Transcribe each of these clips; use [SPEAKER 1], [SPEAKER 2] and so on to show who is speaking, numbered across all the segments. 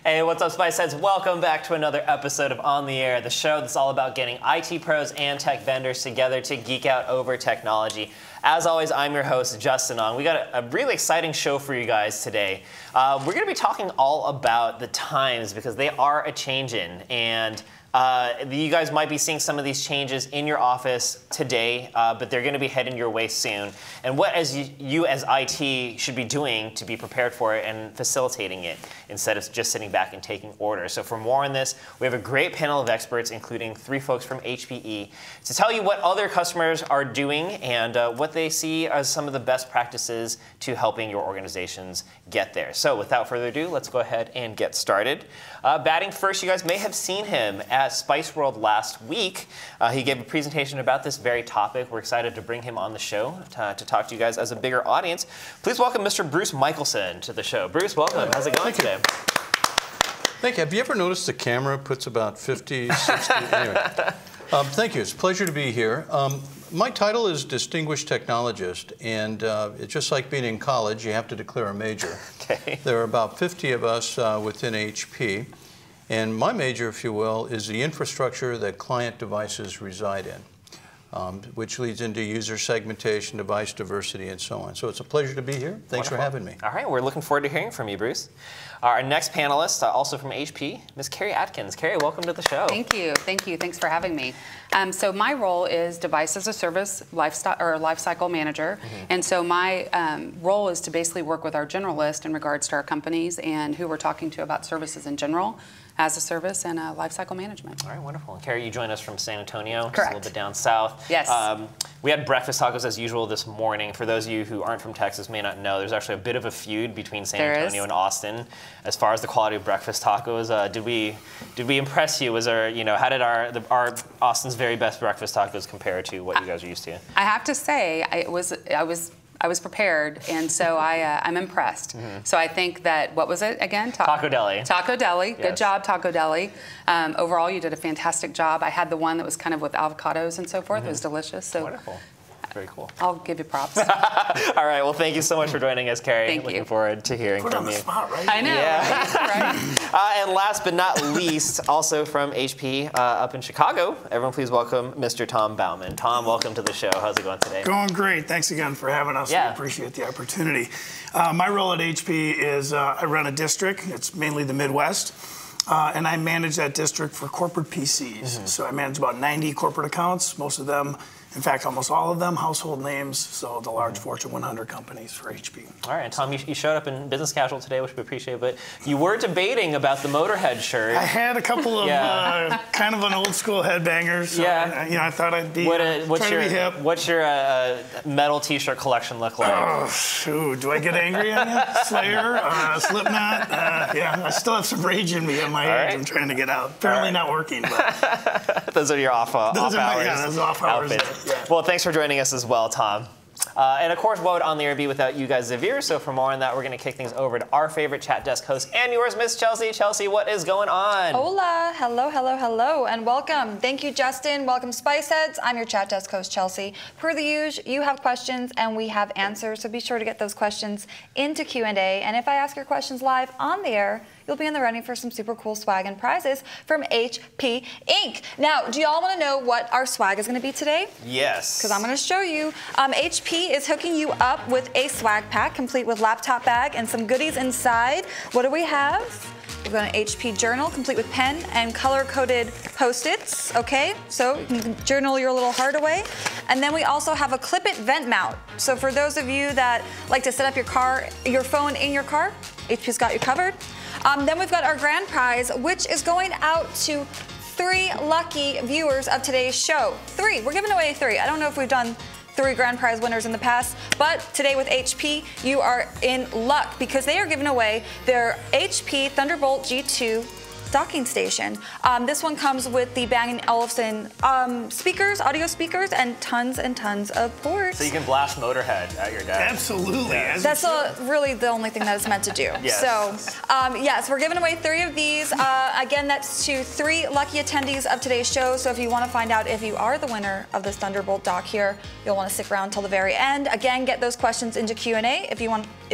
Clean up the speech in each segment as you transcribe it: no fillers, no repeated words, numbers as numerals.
[SPEAKER 1] Hey, what's up, Spice Heads? Welcome back to another episode of On the Air, the show that's all about getting IT pros and tech vendors together to geek out over technology. As always, I'm your host, Justin Ong. We got a really exciting show for you guys today. We're going to be talking all about the times because they are a-changin', and you guys might be seeing some of these changes in your office today, but they're going to be heading your way soon. And what you as IT should be doing to be prepared for it and facilitating it instead of just sitting back and taking orders. So for more on this, we have a great panel of experts, including 3 folks from HPE, to tell you what other customers are doing and what they see as some of the best practices to helping your organizations get there. So without further ado, let's go ahead and get started. Batting first, you guys may have seen him at Spice World last week. He gave a presentation about this very topic. We're excited to bring him on the show to talk to you guys as a bigger audience. Please welcome Mr. Bruce Michelson to the show. Bruce, welcome. How's it going today?
[SPEAKER 2] Thank you. Have you ever noticed the camera puts about 50, 60? Anyway, thank you. It's a pleasure to be here. My title is Distinguished Technologist, and it's just like being in college. You have to declare a major.
[SPEAKER 1] Okay.
[SPEAKER 2] There are about 50 of us within HP, and my major, if you will, is the infrastructure that client devices reside in, which leads into user segmentation, device diversity, and so on. So it's a pleasure to be here. Thanks for having me.
[SPEAKER 1] All right, we're looking forward to hearing from you, Bruce. Our next panelist, also from HP, Ms. Carrie Atkins. Carrie, welcome to the show.
[SPEAKER 3] Thank you. Thank you. Thanks for having me. So my role is Device as a Service Lifecycle Manager. And so my role is to basically work with our generalist in regards to our companies and who we're talking to about services in general, as a service and lifecycle management.
[SPEAKER 1] All right, wonderful. And Carrie, you joined us from San Antonio,
[SPEAKER 3] Correct.
[SPEAKER 1] Just a little bit down south.
[SPEAKER 3] Yes.
[SPEAKER 1] We had breakfast tacos as usual this morning. For those of you who aren't from Texas, may not know, there's actually a bit of a feud between San Antonio and Austin as far as the quality of breakfast tacos. Did we impress you? Was there, how did our Austin's very best breakfast tacos compare to what you guys are used to?
[SPEAKER 3] I have to say, I was prepared, and so I'm impressed. So I think that, what was it again?
[SPEAKER 1] Taco Deli.
[SPEAKER 3] Taco Deli.
[SPEAKER 1] Yes.
[SPEAKER 3] Good job, Taco Deli. Overall, you did a fantastic job. I had the one that was kind of with avocados and so forth. It was delicious. So
[SPEAKER 1] wonderful. Very cool.
[SPEAKER 3] I'll give you props.
[SPEAKER 1] All right. Well, thank you so much for joining us, Carrie.
[SPEAKER 3] Thank you.
[SPEAKER 1] Looking forward to hearing
[SPEAKER 4] Put
[SPEAKER 1] from
[SPEAKER 4] on the
[SPEAKER 1] you.
[SPEAKER 4] spot, right?
[SPEAKER 3] I know.
[SPEAKER 1] Yeah.
[SPEAKER 3] Right?
[SPEAKER 1] And last but not least, also from HP up in Chicago, everyone please welcome Mr. Tom Bauman. Tom, welcome to the show. How's it going today?
[SPEAKER 4] Going great. Thanks again for having us.
[SPEAKER 1] Yeah.
[SPEAKER 4] We appreciate the opportunity. My role at HP is I run a district. It's mainly the Midwest. And I manage that district for corporate PCs. So I manage about 90 corporate accounts, most of them, in fact, almost all of them, household names, so the large Fortune 100 companies for HP.
[SPEAKER 1] All right, and Tom, you showed up in business casual today, which we appreciate, but you were debating about the Motorhead shirt.
[SPEAKER 4] I had a couple of kind of an old school headbangers. So I thought I'd be trying to be hip.
[SPEAKER 1] What's your metal T-shirt collection look like?
[SPEAKER 4] Oh, shoot, do I get angry on you? Slayer, Slipknot, yeah, I still have some rage in me at my age. I'm trying to get out. Apparently not working, but
[SPEAKER 1] those are your off hours.
[SPEAKER 4] Those are off hours.
[SPEAKER 1] Yeah. Well, thanks for joining us as well, Tom. And of course, what would On the Air be without you guys, Xavier? So for more on that, we're going to kick things over to our favorite chat desk host and yours, Miss Chelsea. Chelsea, what is going on?
[SPEAKER 5] Hola, hello, hello, hello, and welcome. Thank you, Justin. Welcome, Spice Heads. I'm your chat desk host, Chelsea. Per the usual, you have questions and we have answers, so be sure to get those questions into Q&A. And if I ask your questions live on the air, you'll be in the running for some super cool swag and prizes from HP Inc. Now, do y'all want to know what our swag is going to be today?
[SPEAKER 1] Yes.
[SPEAKER 5] Because I'm going to show you. HP is hooking you up with a swag pack complete with laptop bag and some goodies inside. What do we have? We've got an HP journal complete with pen and color-coded Post-its, okay? So you can journal your little heart away. And then we also have a clip-it vent mount. So for those of you that like to set up your phone in your car, HP's got you covered. Then we've got our grand prize, which is going out to 3 lucky viewers of today's show. 3. We're giving away 3. I don't know if we've done 3 grand prize winners in the past, but today with HP, you are in luck because they are giving away their HP Thunderbolt G2 docking station. This one comes with the Bang & Olufsen speakers, audio speakers, and tons of ports.
[SPEAKER 1] So you can blast Motorhead at your desk.
[SPEAKER 4] Absolutely.
[SPEAKER 1] Yeah.
[SPEAKER 5] That's really the only thing that it's meant to do.
[SPEAKER 1] Yes.
[SPEAKER 5] So, yes, we're giving away 3 of these. Again, that's to 3 lucky attendees of today's show. So if you want to find out if you are the winner of this Thunderbolt dock here, you'll want to stick around till the very end. Again, get those questions into Q&A if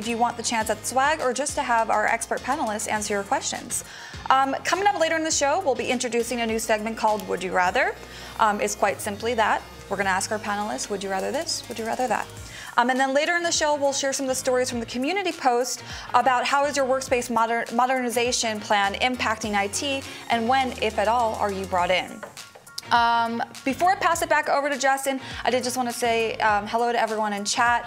[SPEAKER 5] if you want the chance at swag or just to have our expert panelists answer your questions. Coming up later in the show, we'll be introducing a new segment called Would You Rather. It's quite simply that. We're going to ask our panelists, would you rather this, would you rather that? And then later in the show, we'll share some of the stories from the community post about how is your workspace modernization plan impacting IT, and when, if at all, are you brought in? Before I pass it back over to Justin, I did just want to say hello to everyone in chat.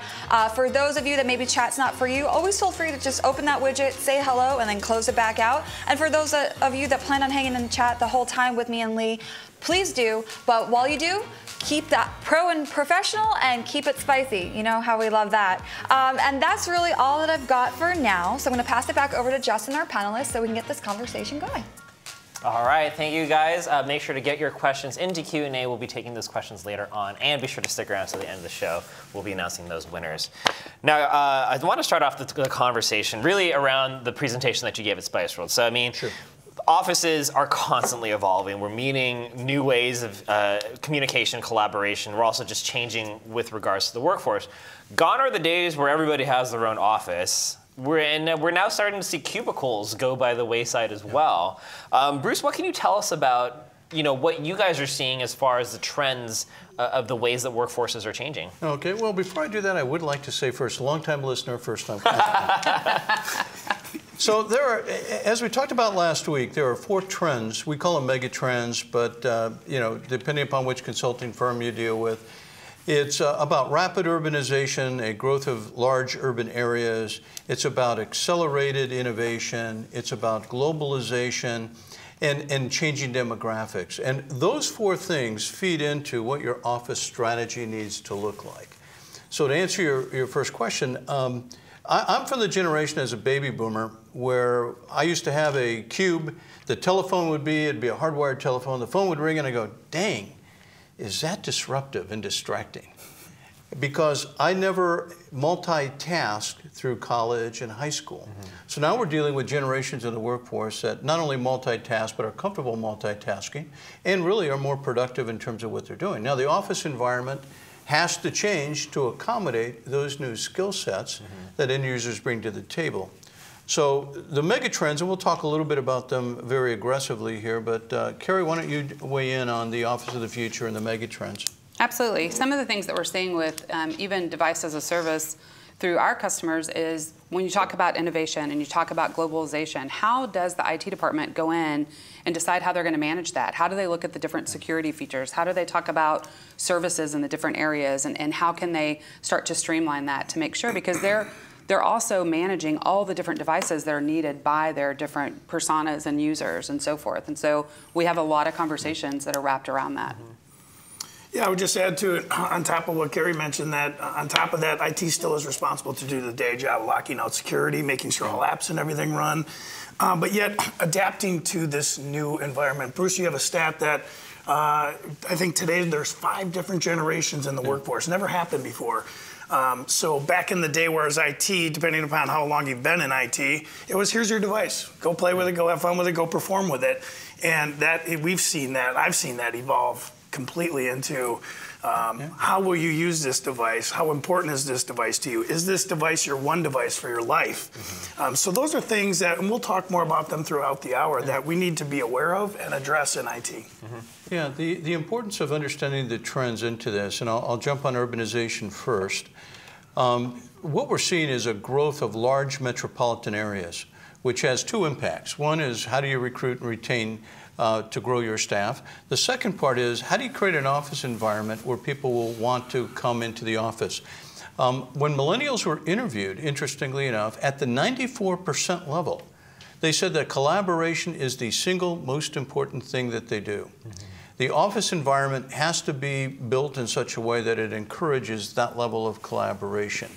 [SPEAKER 5] For those of you that maybe chat's not for you, always feel free to just open that widget, say hello, and then close it back out. And for those of you that plan on hanging in chat the whole time with me and Lee, please do. But while you do, keep that pro and professional and keep it spicy. You know how we love that. And that's really all that I've got for now. So I'm going to pass it back over to Justin, our panelist, so we can get this conversation going.
[SPEAKER 1] All right, thank you guys. Make sure to get your questions into Q&A. We'll be taking those questions later on, and be sure to stick around to the end of the show. We'll be announcing those winners. Now, I want to start off the conversation really around the presentation that you gave at Spiceworks. So, I mean,
[SPEAKER 2] Sure.
[SPEAKER 1] Offices are constantly evolving. We're meeting new ways of communication, collaboration. We're also just changing with regards to the workforce. Gone are the days where everybody has their own office. We're now starting to see cubicles go by the wayside as well. Bruce, what can you tell us about what you guys are seeing as far as the trends of the ways that workforces are changing?
[SPEAKER 2] Okay, well, before I do that, I would like to say first, long-time listener, first-time customer. So there are, as we talked about last week, there are 4 trends. We call them mega trends, but depending upon which consulting firm you deal with, it's about rapid urbanization, a growth of large urban areas. It's about accelerated innovation. It's about globalization and changing demographics. And those 4 things feed into what your office strategy needs to look like. So to answer your first question, I'm from the generation as a baby boomer where I used to have a cube. The telephone it'd be a hardwired telephone. The phone would ring and I go, dang, is that disruptive and distracting? Because I never multitasked through college and high school. Mm-hmm. So now we're dealing with generations of the workforce that not only multitask, but are comfortable multitasking and really are more productive in terms of what they're doing. Now the office environment has to change to accommodate those new skill sets that end users bring to the table. So the mega trends, and we'll talk a little bit about them very aggressively here, but Carrie, why don't you weigh in on the Office of the Future and the mega trends?
[SPEAKER 3] Absolutely. Some of the things that we're seeing with even device as a service through our customers is when you talk about innovation and you talk about globalization, how does the IT department go in and decide how they're going to manage that? How do they look at the different security features? How do they talk about services in the different areas? And how can they start to streamline that to make sure? Because they're also managing all the different devices that are needed by their different personas and users and so forth. And so we have a lot of conversations that are wrapped around that.
[SPEAKER 4] Yeah, I would just add to it, on top of what Gary mentioned, that on top of that, IT still is responsible to do the day job, locking out security, making sure all apps and everything run, but yet adapting to this new environment. Bruce, you have a stat that I think today there's 5 different generations in the workforce. Never happened before. So back in the day, whereas IT, depending upon how long you've been in IT, it was here's your device. Go play with it, go have fun with it, go perform with it. And I've seen that evolve completely into how will you use this device? How important is this device to you? Is this device your one device for your life? So those are things that, and we'll talk more about them throughout the hour, that we need to be aware of and address in IT.
[SPEAKER 2] Yeah, the importance of understanding the trends into this, and I'll jump on urbanization first. What we're seeing is a growth of large metropolitan areas, which has 2 impacts. One is how do you recruit and retain to grow your staff. The second part is how do you create an office environment where people will want to come into the office. When millennials were interviewed, interestingly enough, at the 94% level, they said that collaboration is the single most important thing that they do. The office environment has to be built in such a way that it encourages that level of collaboration.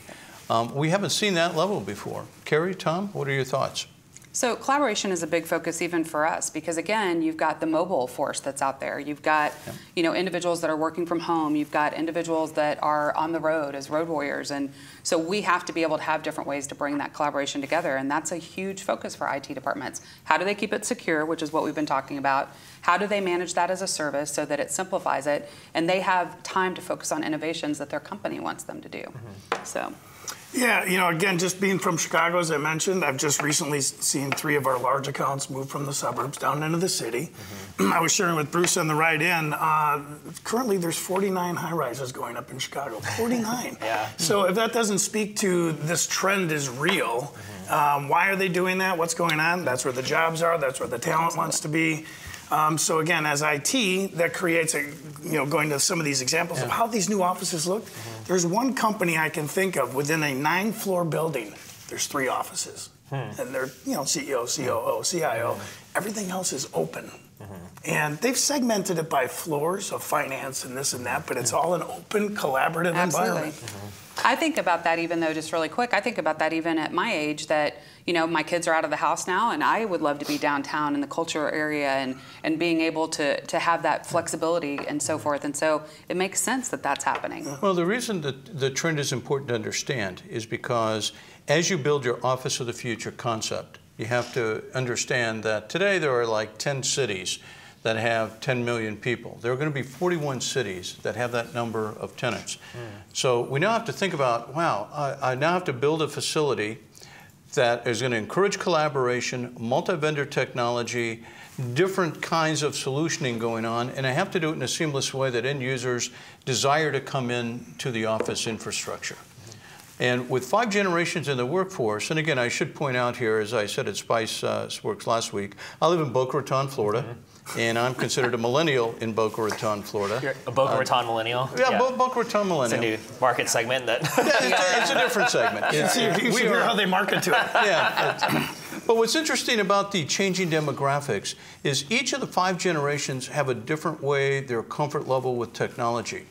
[SPEAKER 2] We haven't seen that level before. Carrie, Tom, what are your thoughts?
[SPEAKER 3] So collaboration is a big focus even for us because, again, you've got the mobile force that's out there. You've got individuals that are working from home. You've got individuals that are on the road as road warriors. And so we have to be able to have different ways to bring that collaboration together. And that's a huge focus for IT departments. How do they keep it secure, which is what we've been talking about? How do they manage that as a service so that it simplifies it? And they have time to focus on innovations that their company wants them to do. So.
[SPEAKER 4] Yeah, again, just being from Chicago, as I mentioned, I've just recently seen 3 of our large accounts move from the suburbs down into the city. I was sharing with Bruce on the ride in, currently there's 49 high-rises going up in Chicago, 49.
[SPEAKER 1] Yeah.
[SPEAKER 4] So if that doesn't speak to this trend is real, why are they doing that? What's going on? That's where the jobs are, that's where the talent wants to be. So again, as IT, that creates going to some of these examples of how these new offices look. There's one company I can think of within a 9-floor building. There's 3 offices, and they're CEO, COO, CIO. Everything else is open, and they've segmented it by floors of finance and this and that. But it's all an open, collaborative environment.
[SPEAKER 3] I think about that even though, just really quick, I think about that even at my age that, my kids are out of the house now and I would love to be downtown in the culture area and being able to have that flexibility and so forth. And so it makes sense that that's happening.
[SPEAKER 2] Well, the reason that the trend is important to understand is because as you build your Office of the Future concept, you have to understand that today there are like 10 cities that have 10 million people. There are going to be 41 cities that have that number of tenants. So we now have to think about, wow, I now have to build a facility that is going to encourage collaboration, multi-vendor technology, different kinds of solutioning going on, and I have to do it in a seamless way that end users desire to come in to the office infrastructure. And with 5 generations in the workforce, and again, I should point out here, as I said at Spiceworks last week, I live in Boca Raton, Florida. And I'm considered a millennial in Boca Raton, Florida.
[SPEAKER 1] You're a Boca Raton millennial?
[SPEAKER 2] Yeah, Boca Raton millennial.
[SPEAKER 1] It's a new market segment. That
[SPEAKER 2] it's a different segment.
[SPEAKER 4] You should hear how they market to it.
[SPEAKER 2] Yeah. But what's interesting about the changing demographics is each of the 5 generations have a different way, their comfort level with technology.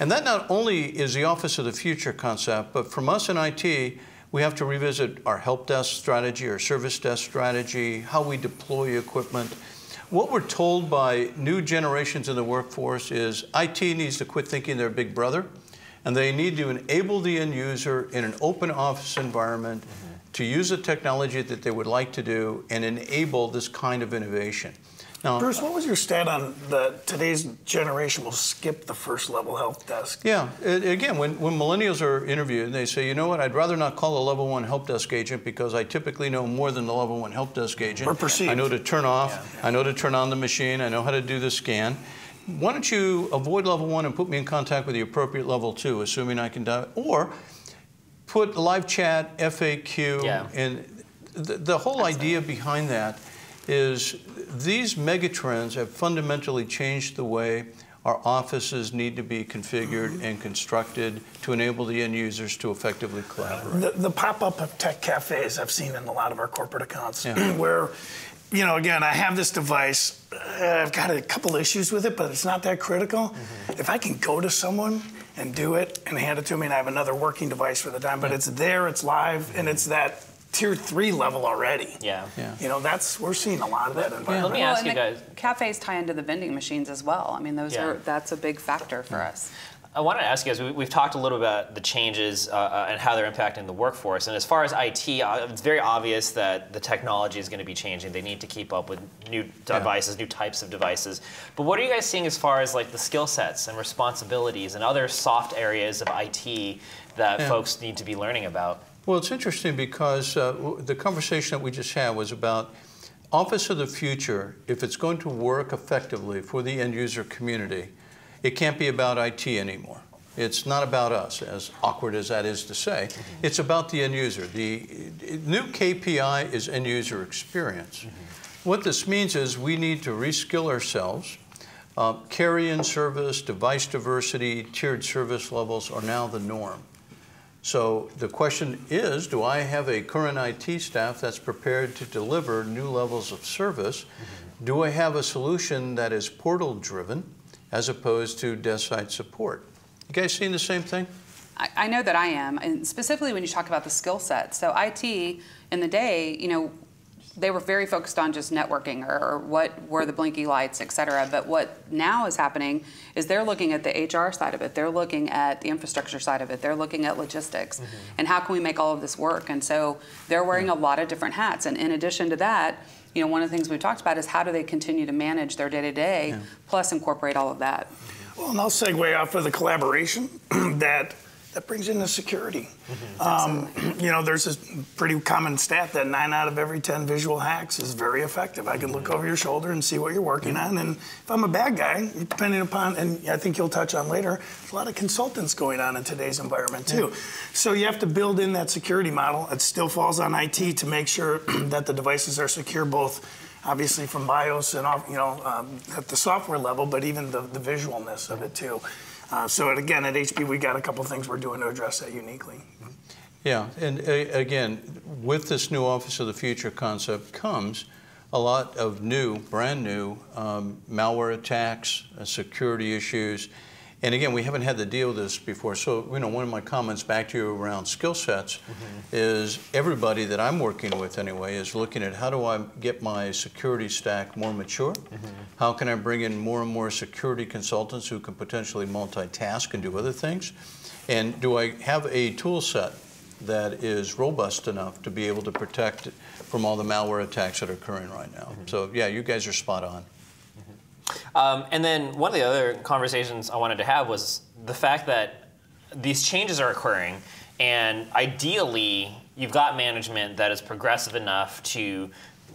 [SPEAKER 2] And that not only is the Office of the Future concept, but from us in IT, we have to revisit our help desk strategy, our service desk strategy, how we deploy equipment. What we're told by new generations in the workforce is IT needs to quit thinking they're big brother, and they need to enable the end user in an open office environment to use the technology that they would like to do and enable this kind of innovation. Now,
[SPEAKER 4] Bruce, what was your stat on today's generation will skip the first level help desk?
[SPEAKER 2] Yeah, again, when millennials are interviewed, they say, you know what, I'd rather not call a level 1 help desk agent because I typically know more than the level 1 help desk agent.
[SPEAKER 4] Or perceived.
[SPEAKER 2] I know to turn off, I know to turn on the machine, I know how to do the scan. Why don't you avoid level 1 and put me in contact with the appropriate level 2, assuming I can do it, or put live chat, FAQ, and the whole idea behind that is these megatrends have fundamentally changed the way our offices need to be configured and constructed to enable the end users to effectively collaborate.
[SPEAKER 4] The pop-up of tech cafes I've seen in a lot of our corporate accounts where, again, I have this device, I've got a couple issues with it, but it's not that critical. If I can go to someone and do it and hand it to me and I have another working device for the time, but it's there, it's live, and it's that Tier 3 level already. We're seeing a lot of that environment.
[SPEAKER 1] Let me ask you guys.
[SPEAKER 3] Cafes tie into the vending machines as well. I mean, that's a big factor for us.
[SPEAKER 1] I wanted to ask you guys, we've talked a little about the changes and how they're impacting the workforce. And as far as IT, it's very obvious that the technology is going to be changing. They need to keep up with new devices, new types of devices. But what are you guys seeing as far as like the skill sets and responsibilities and other soft areas of IT that folks need to be learning about?
[SPEAKER 2] Well, it's interesting because the conversation that we just had was about Office of the Future. If it's going to work effectively for the end user community, it can't be about IT anymore. It's not about us, as awkward as that is to say. It's about the end user. The new KPI is end user experience. What this means is we need to reskill ourselves. Carry-in service, device diversity, tiered service levels are now the norm. So the question is, do I have a current IT staff that's prepared to deliver new levels of service? Do I have a solution that is portal driven as opposed to desk side support? You guys seeing the same thing?
[SPEAKER 3] I know that I am, and specifically when you talk about the skill set. So IT in the day, they were very focused on just networking or what were the blinky lights, et cetera. But what now is happening is they're looking at the HR side of it. They're looking at the infrastructure side of it. They're looking at logistics. And how can we make all of this work? And so they're wearing a lot of different hats. And in addition to that, one of the things we've talked about is how do they continue to manage their day-to-day, plus incorporate all of that.
[SPEAKER 4] Well, and I'll segue off of the collaboration that that brings in the security. You know, there's this pretty common stat that 9 out of every 10 visual hacks is very effective. I can look over your shoulder and see what you're working on, and if I'm a bad guy, depending upon, and I think you'll touch on later, there's a lot of consultants going on in today's environment too. So you have to build in that security model. It still falls on IT to make sure that the devices are secure, both obviously from BIOS and you know, at the software level, but even the visualness of it too. So again, at HP, we got a couple things we're doing to address that uniquely.
[SPEAKER 2] Yeah, and again, with this new Office of the Future concept comes a lot of new, brand new malware attacks, security issues. And again, we haven't had to deal with this before. So, you know, one of my comments back to you around skill sets is everybody that I'm working with anyway is looking at how do I get my security stack more mature? How can I bring in more and more security consultants who can potentially multitask and do other things? And do I have a tool set that is robust enough to be able to protect from all the malware attacks that are occurring right now? So yeah, you guys are spot on.
[SPEAKER 1] And then one of the other conversations I wanted to have was the fact that these changes are occurring, and ideally you've got management that is progressive enough to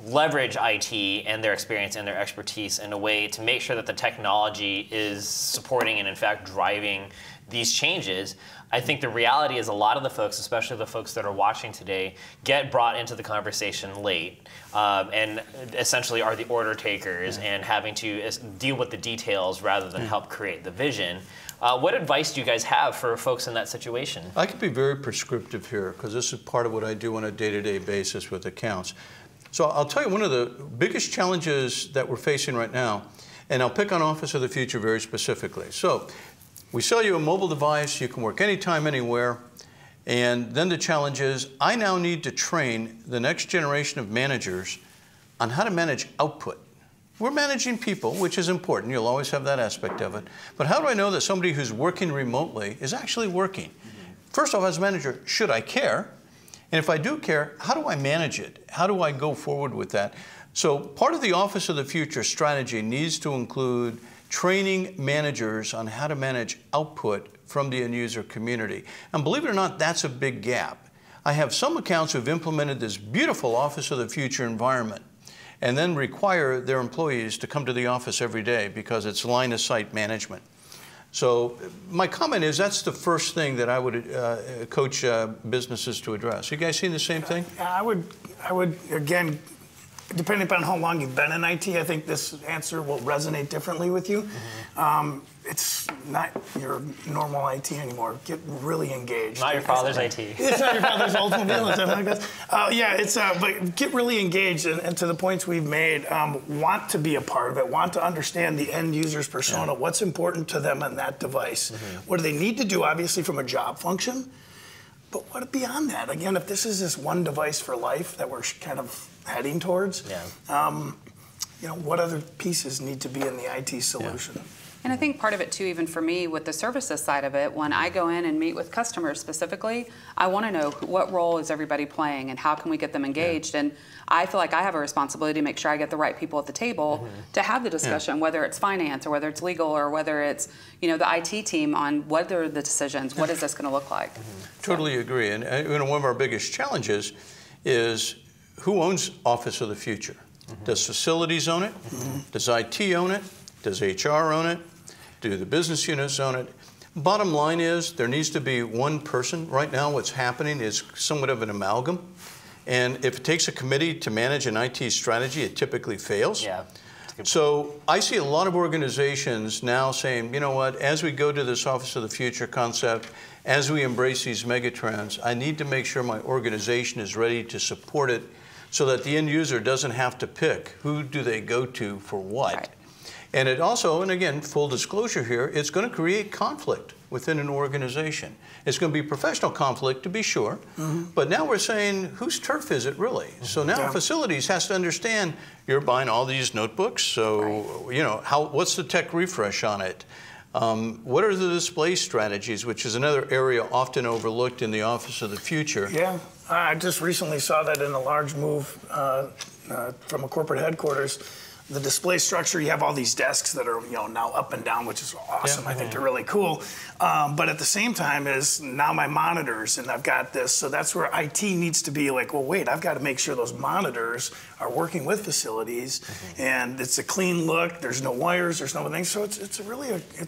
[SPEAKER 1] leverage IT and their experience and their expertise in a way to make sure that the technology is supporting and in fact driving these changes. I think the reality is a lot of the folks, especially the folks that are watching today, get brought into the conversation late and essentially are the order takers and having to deal with the details rather than help create the vision. What advice do you guys have for folks in that situation?
[SPEAKER 2] I can be very prescriptive here because this is part of what I do on a day-to-day basis with accounts. So I'll tell you one of the biggest challenges that we're facing right now, and I'll pick on Office of the Future very specifically. So we sell you a mobile device, you can work anytime, anywhere, and then the challenge is I now need to train the next generation of managers on how to manage output. We're managing people, which is important, you'll always have that aspect of it, but how do I know that somebody who's working remotely is actually working? First off, as a manager, should I care? And if I do care, how do I manage it? How do I go forward with that? So part of the Office of the Future strategy needs to include training managers on how to manage output from the end user community. And believe it or not, that's a big gap. I have some accounts who've implemented this beautiful Office of the Future environment and then require their employees to come to the office every day because it's line of sight management. So my comment is that's the first thing that I would coach businesses to address. You guys seen the same thing?
[SPEAKER 4] I would again, depending upon how long you've been in IT, I think this answer will resonate differently with you. It's not your normal IT anymore. Get really engaged.
[SPEAKER 1] Not your father's IT.
[SPEAKER 4] It's not your father's Oldsmobile. Yeah, but get really engaged, and to the points we've made, want to be a part of it, want to understand the end user's persona, what's important to them on that device. What do they need to do, obviously, from a job function? But what beyond that? Again, if this is this one device for life that we're kind of heading towards, you know, what other pieces need to be in the IT solution?
[SPEAKER 3] And I think part of it too, even for me with the services side of it, when I go in and meet with customers specifically, I want to know what role is everybody playing and how can we get them engaged. And I feel like I have a responsibility to make sure I get the right people at the table to have the discussion, whether it's finance or whether it's legal or whether it's, you know, the IT team on what are the decisions, what is this going to look like.
[SPEAKER 2] Totally agree. And you know, one of our biggest challenges is who owns Office of the Future? Does facilities own it? Does IT own it? Does HR own it? Do the business units own it? Bottom line is there needs to be one person. Right now what's happening is somewhat of an amalgam. And if it takes a committee to manage an IT strategy, it typically fails.
[SPEAKER 1] Yeah.
[SPEAKER 2] So I see a lot of organizations now saying, you know what, as we go to this Office of the Future concept, as we embrace these megatrends, I need to make sure my organization is ready to support it so that the end user doesn't have to pick who do they go to for what.
[SPEAKER 3] Right.
[SPEAKER 2] And it also, and again, full disclosure here, it's going to create conflict within an organization. It's going to be professional conflict, to be sure, but now we're saying, whose turf is it really? So now facilities has to understand, you're buying all these notebooks, so you know, what's the tech refresh on it? What are the display strategies, which is another area often overlooked in the Office of the Future?
[SPEAKER 4] Yeah, I just recently saw that in a large move from a corporate headquarters. the display structure, you have all these desks that are, now up and down, which is awesome. I think they're really cool. But at the same time is now my monitors, and I've got this. So that's where IT needs to be like, well, wait, I've got to make sure those monitors are working with facilities, and it's a clean look. There's no wires, there's no things. So it's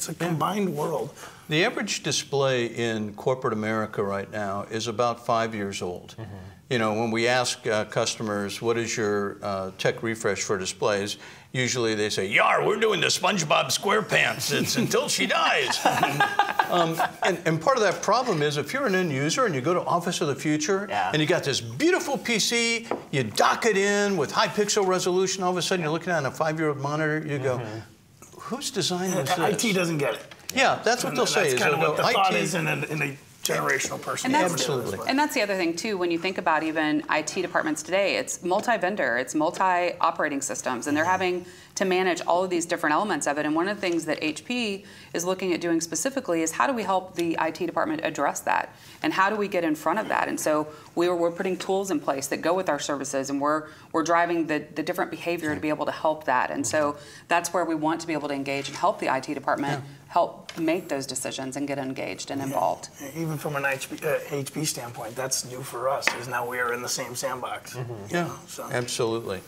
[SPEAKER 4] a combined world.
[SPEAKER 2] The average display in corporate America right now is about 5 years old. When we ask customers, what is your tech refresh for displays, usually they say, "Yar, we're doing the SpongeBob SquarePants. It's until she dies." And part of that problem is if you're an end user and you go to Office of the Future and you got this beautiful PC, you dock it in with high pixel resolution, all of a sudden you're looking at a 5-year-old monitor, you go, whose design is this?
[SPEAKER 4] IT doesn't get it.
[SPEAKER 2] Yeah, that's what they'll say.
[SPEAKER 4] That's kind of what the thought is in a generational person.
[SPEAKER 2] Absolutely.
[SPEAKER 3] And that's the other thing too, when you think about even IT departments today, it's multi-vendor, it's multi-operating systems, and they're having to manage all of these different elements of it. And one of the things that HP is looking at doing specifically is how do we help the IT department address that? And how do we get in front of that? And so we're putting tools in place that go with our services, and we're driving the different behavior to be able to help that. And so that's where we want to be able to engage and help the IT department help make those decisions and get engaged and involved.
[SPEAKER 4] Even from an HP standpoint, that's new for us, is now we are in the same sandbox.
[SPEAKER 2] Absolutely.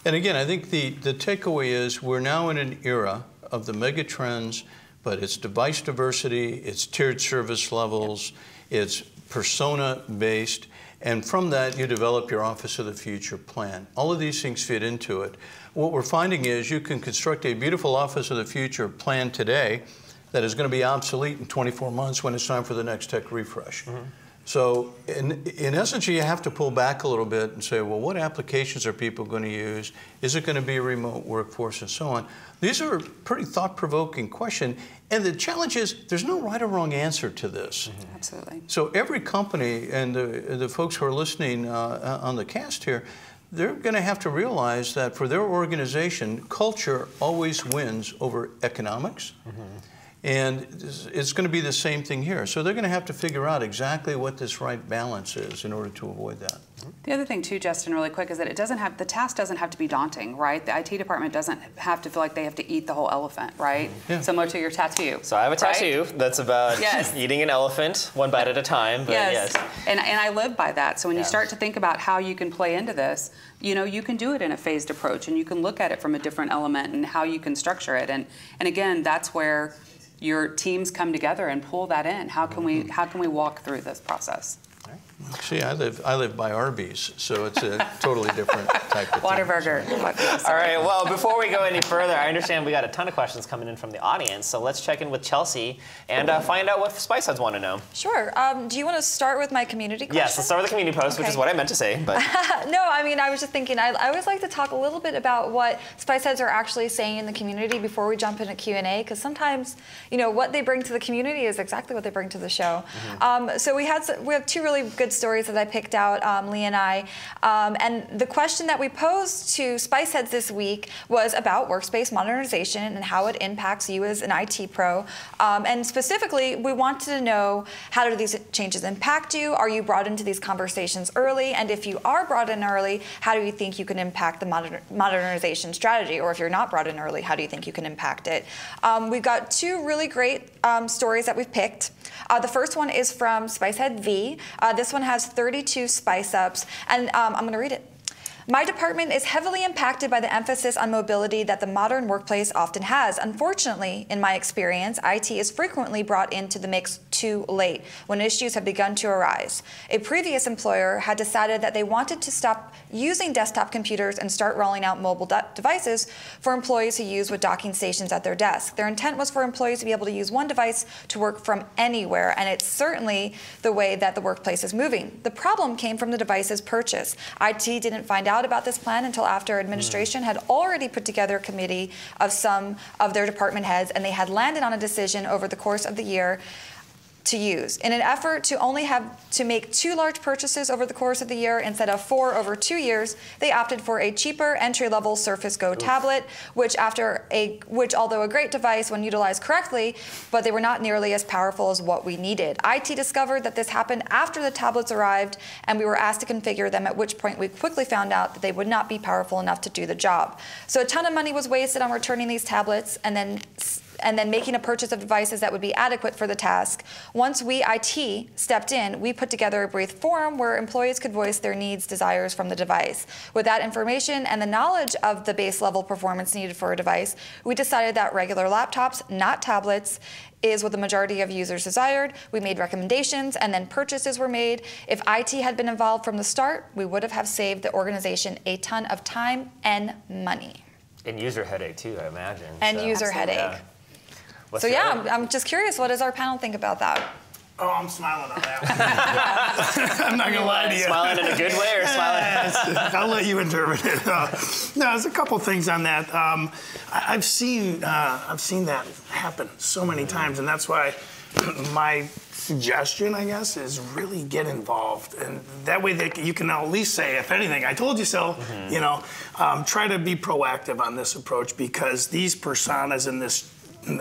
[SPEAKER 2] And again, I think the takeaway is we're now in an era of the mega trends, but it's device diversity, it's tiered service levels, it's persona-based, and from that you develop your Office of the Future plan. All of these things fit into it. What we're finding is you can construct a beautiful Office of the Future plan today that is going to be obsolete in 24 months when it's time for the next tech refresh. So in essence, you have to pull back a little bit and say, well, what applications are people going to use? Is it going to be a remote workforce and so on? These are pretty thought-provoking questions. And the challenge is there's no right or wrong answer to this.
[SPEAKER 3] Absolutely.
[SPEAKER 2] So every company and the folks who are listening on the cast here, they're going to have to realize that for their organization, culture always wins over economics. And it's going to be the same thing here. So they're going to have to figure out exactly what this right balance is in order to avoid that.
[SPEAKER 3] The other thing too, Justin, really quick, is that the task doesn't have to be daunting, right? The IT department doesn't have to feel like they have to eat the whole elephant, right? Similar to your tattoo.
[SPEAKER 1] So I have a tattoo that's about eating an elephant one bite at a time. But
[SPEAKER 3] And I live by that. So when you start to think about how you can play into this, you can do it in a phased approach, and you can look at it from a different element and how you can structure it. And again, that's where your teams come together and pull that in. How can we walk through this process?
[SPEAKER 2] See, I live by Arby's, so it's a totally different type of
[SPEAKER 3] Whataburger.
[SPEAKER 1] All right, well, before we go any further, I understand we got a ton of questions coming in from the audience, so let's check in with Chelsea and find out what Spiceheads want to know.
[SPEAKER 5] Sure. Do you want to start with my community question?
[SPEAKER 1] Yes, let's start with the community post, which is what I meant to say. But
[SPEAKER 5] no, I mean, I was just thinking, I always like to talk a little bit about what Spiceheads are actually saying in the community before we jump into Q&A, because sometimes, what they bring to the community is exactly what they bring to the show. So we have two really good stories that I picked out, Lee and I. And the question that we posed to Spiceheads this week was about workspace modernization and how it impacts you as an IT pro. And specifically, we wanted to know, how do these changes impact you? Are you brought into these conversations early? And if you are brought in early, how do you think you can impact the modernization strategy? Or if you're not brought in early, how do you think you can impact it? We've got two really great stories that we've picked. The first one is from Spicehead V. This one has 32 spice ups, and I'm going to read it. My department is heavily impacted by the emphasis on mobility that the modern workplace often has. Unfortunately, in my experience, IT is frequently brought into the mix too late, when issues have begun to arise. A previous employer had decided that they wanted to stop using desktop computers and start rolling out mobile devices for employees who use with docking stations at their desk. Their intent was for employees to be able to use one device to work from anywhere, and it's certainly the way that the workplace is moving. The problem came from the device's purchase. IT didn't find out about this plan until after administration had already put together a committee of some of their department heads, and they had landed on a decision over the course of the year to use. In an effort to only have to make 2 large purchases over the course of the year instead of 4 over 2 years, they opted for a cheaper entry-level Surface Go tablet, which although a great device when utilized correctly, but they were not nearly as powerful as what we needed. IT discovered that this happened after the tablets arrived, and we were asked to configure them, at which point we quickly found out that they would not be powerful enough to do the job. So a ton of money was wasted on returning these tablets and then making a purchase of devices that would be adequate for the task. Once we, IT, stepped in, we put together a brief forum where employees could voice their needs, desires from the device. With that information and the knowledge of the base level performance needed for a device, we decided that regular laptops, not tablets, is what the majority of users desired. We made recommendations and then purchases were made. If IT had been involved from the start, we would have saved the organization a ton of time and money.
[SPEAKER 1] And user headache too, I imagine.
[SPEAKER 5] And user headache.
[SPEAKER 1] Yeah.
[SPEAKER 5] So yeah, I'm just curious, what does our panel think about that?
[SPEAKER 4] Oh, I'm smiling on that one. I'm not gonna lie to you.
[SPEAKER 1] Smiling in a good way or smiling?
[SPEAKER 4] I'll let you interpret it. No, there's a couple things on that. I've seen that happen so many times, and that's why my suggestion, I guess, is really get involved, and that way you can at least say, if anything, I told you so. You know, try to be proactive on this approach, because these personas and this,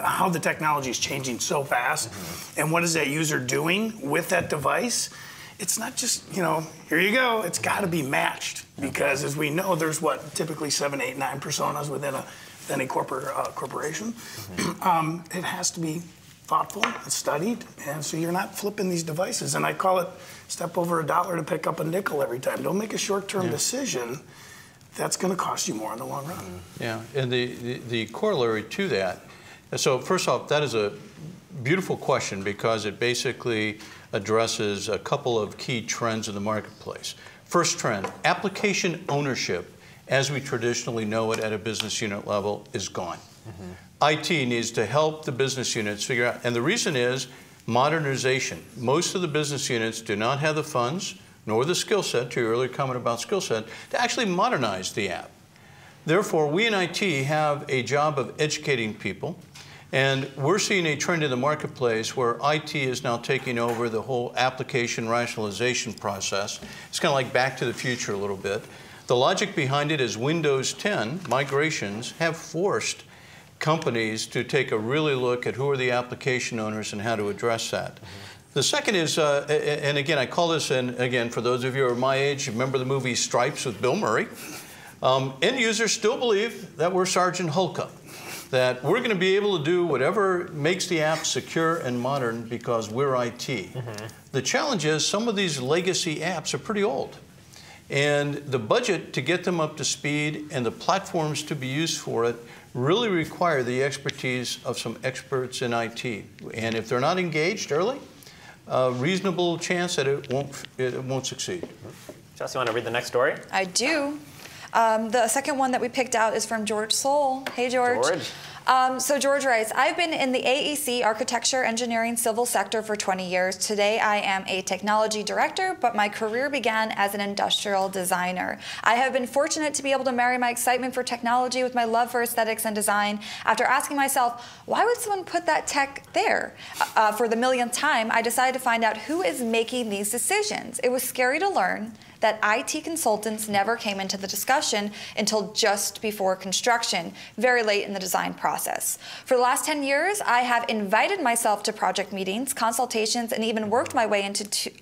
[SPEAKER 4] how the technology is changing so fast, and what is that user doing with that device? It's not just, you know, here you go. It's got to be matched, because as we know, there's typically 7, 8, 9 personas within a corporation. It has to be thoughtful and studied, and so you're not flipping these devices. And I call it step over $1 to pick up a nickel every time. Don't make a short-term decision. That's going to cost you more in the long run.
[SPEAKER 2] Yeah, and the corollary to that. So first off, that is a beautiful question, because it basically addresses a couple of key trends in the marketplace. First trend, application ownership, as we traditionally know it at a business unit level, is gone. IT needs to help the business units figure out, and the reason is modernization. Most of the business units do not have the funds nor the skill set, to your earlier comment about skill set, to actually modernize the app. Therefore, we in IT have a job of educating people. And we're seeing a trend in the marketplace where IT is now taking over the whole application rationalization process. It's kind of like Back to the Future a little bit. The logic behind it is Windows 10 migrations have forced companies to take a really look at who are the application owners and how to address that. The second is, and again, I call this, and again, for those of you who are my age, remember the movie Stripes with Bill Murray? End users still believe that we're Sergeant Hulka, that we're going to be able to do whatever makes the app secure and modern because we're IT. The challenge is some of these legacy apps are pretty old. And the budget to get them up to speed and the platforms to be used for it really require the expertise of some experts in IT. And if they're not engaged early, a reasonable chance that it won't succeed.
[SPEAKER 1] Jess, you want to read the next story?
[SPEAKER 5] I do. The second one that we picked out is from George Soul. Hey, George. So George writes, I've been in the AEC architecture, engineering, civil sector for 20 years. Today I am a technology director, but my career began as an industrial designer. I have been fortunate to be able to marry my excitement for technology with my love for aesthetics and design. After asking myself, why would someone put that tech there? For the millionth time, I decided to find out who is making these decisions. It was scary to learn that IT consultants never came into the discussion until just before construction, very late in the design process. For the last 10 years, I have invited myself to project meetings, consultations, and even worked my way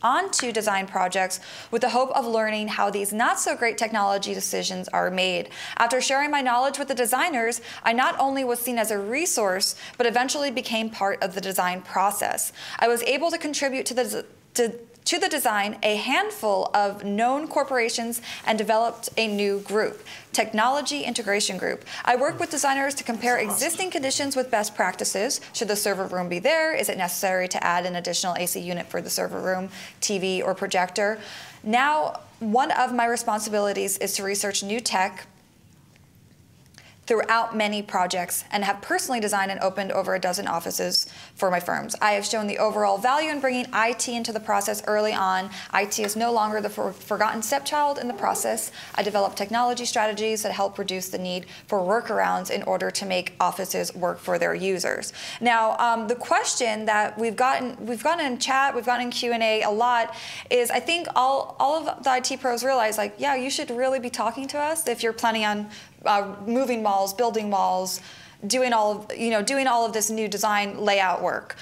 [SPEAKER 5] onto design projects with the hope of learning how these not-so-great technology decisions are made. After sharing my knowledge with the designers, I not only was seen as a resource, but eventually became part of the design process. I was able to contribute to the design a handful of known corporations and developed a new group, Technology Integration Group. I work with designers to compare existing conditions with best practices. Should the server room be there? Is it necessary to add an additional AC unit for the server room, TV, or projector? Now, one of my responsibilities is to research new tech throughout many projects and have personally designed and opened over a dozen offices for my firms. I have shown the overall value in bringing IT into the process early on. IT is no longer the forgotten stepchild in the process. I developed technology strategies that help reduce the need for workarounds in order to make offices work for their users. Now, the question that we've gotten in chat, we've gotten in Q&A a lot, is I think all of the IT pros realize, like, yeah, you should really be talking to us if you're planning on moving malls, building malls, doing all of this new design layout work.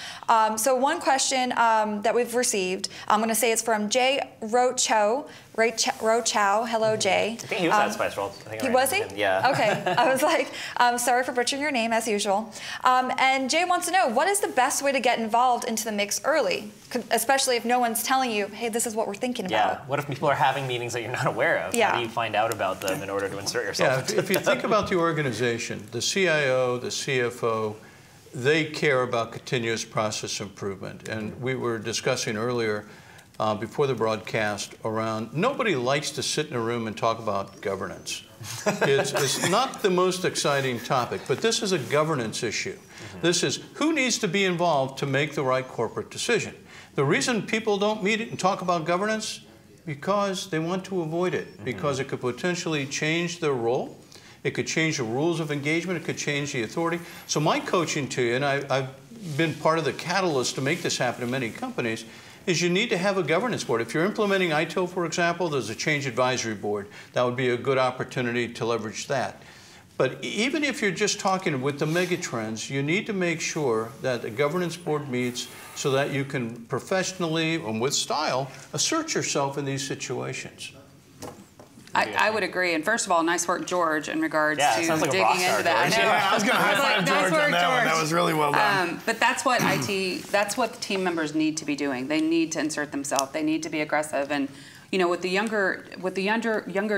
[SPEAKER 5] So one question that we've received, I'm going to say it's from Jay Rochow. Hello, Jay.
[SPEAKER 1] I think he was at Spiceworks.
[SPEAKER 5] Was he?
[SPEAKER 1] Yeah.
[SPEAKER 5] Okay. I was like, sorry for butchering your name as usual. And Jay wants to know, what is the best way to get involved into the mix early, especially if no one's telling you, hey, this is what we're thinking about?
[SPEAKER 1] Yeah. What if people are having meetings that you're not aware of?
[SPEAKER 5] Yeah.
[SPEAKER 1] How do you find out about them in order to insert yourself?
[SPEAKER 2] Yeah. If you think about the organization, the CIO, the CFO, they care about continuous process improvement. And we were discussing earlier before the broadcast around, nobody likes to sit in a room and talk about governance. It's not the most exciting topic, but this is a governance issue. This is who needs to be involved to make the right corporate decision. The reason people don't meet and talk about governance, because they want to avoid it, because it could potentially change their role. It could change the rules of engagement. It could change the authority. So my coaching to you, and I've been part of the catalyst to make this happen in many companies, is you need to have a governance board. If you're implementing ITIL, for example, there's a change advisory board. That would be a good opportunity to leverage that. But even if you're just talking with the megatrends, you need to make sure that the governance board meets so that you can professionally and with style assert yourself in these situations.
[SPEAKER 3] I would agree. And first of all, nice work, George, in regards to
[SPEAKER 1] sounds like
[SPEAKER 3] digging into that.
[SPEAKER 4] Yeah, I was going to high five George on that one. That was really well done.
[SPEAKER 3] But that's what that's what the team members need to be doing. They need to insert themselves. They need to be aggressive. And you know, with the younger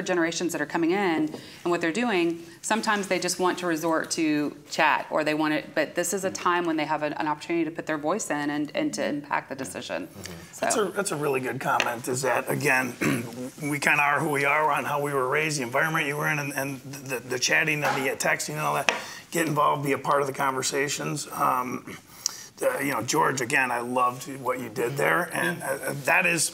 [SPEAKER 3] generations that are coming in and what they're doing, sometimes they just want to resort to chat, or they want it. But this is a time when they have an opportunity to put their voice in and to impact the decision. So.
[SPEAKER 4] That's a really good comment. Is that, again, we kind of are who we are on how we were raised, the environment you were in, and the chatting and the texting and all that. Get involved, be a part of the conversations. You know, George, again, I loved what you did there, and that is,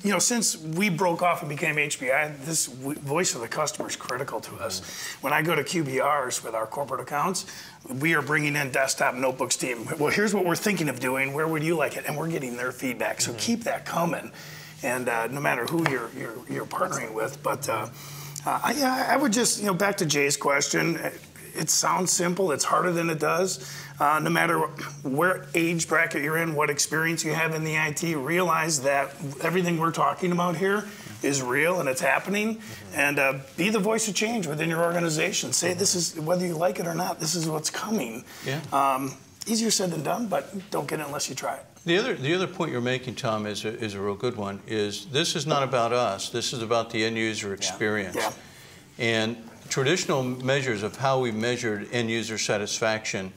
[SPEAKER 4] you know, since we broke off and became HPI, this voice of the customer is critical to us. When I go to QBRs with our corporate accounts, we are bringing in desktop notebooks team. Well, here's what we're thinking of doing. Where would you like it? And we're getting their feedback. So keep that coming, and no matter who you're partnering with. But I would just, you know, back to Jay's question. It sounds simple. It's harder than it does. No matter where age bracket you're in, what experience you have in the IT, realize that everything we're talking about here is real and it's happening. And be the voice of change within your organization. Say this is, whether you like it or not, this is what's coming. Yeah. Easier said than done, but don't get it unless you try it.
[SPEAKER 2] The other point you're making, Tom, is a real good one. Is this is not about us. This is about the end user experience. Yeah. And traditional measures of how we measured end user satisfaction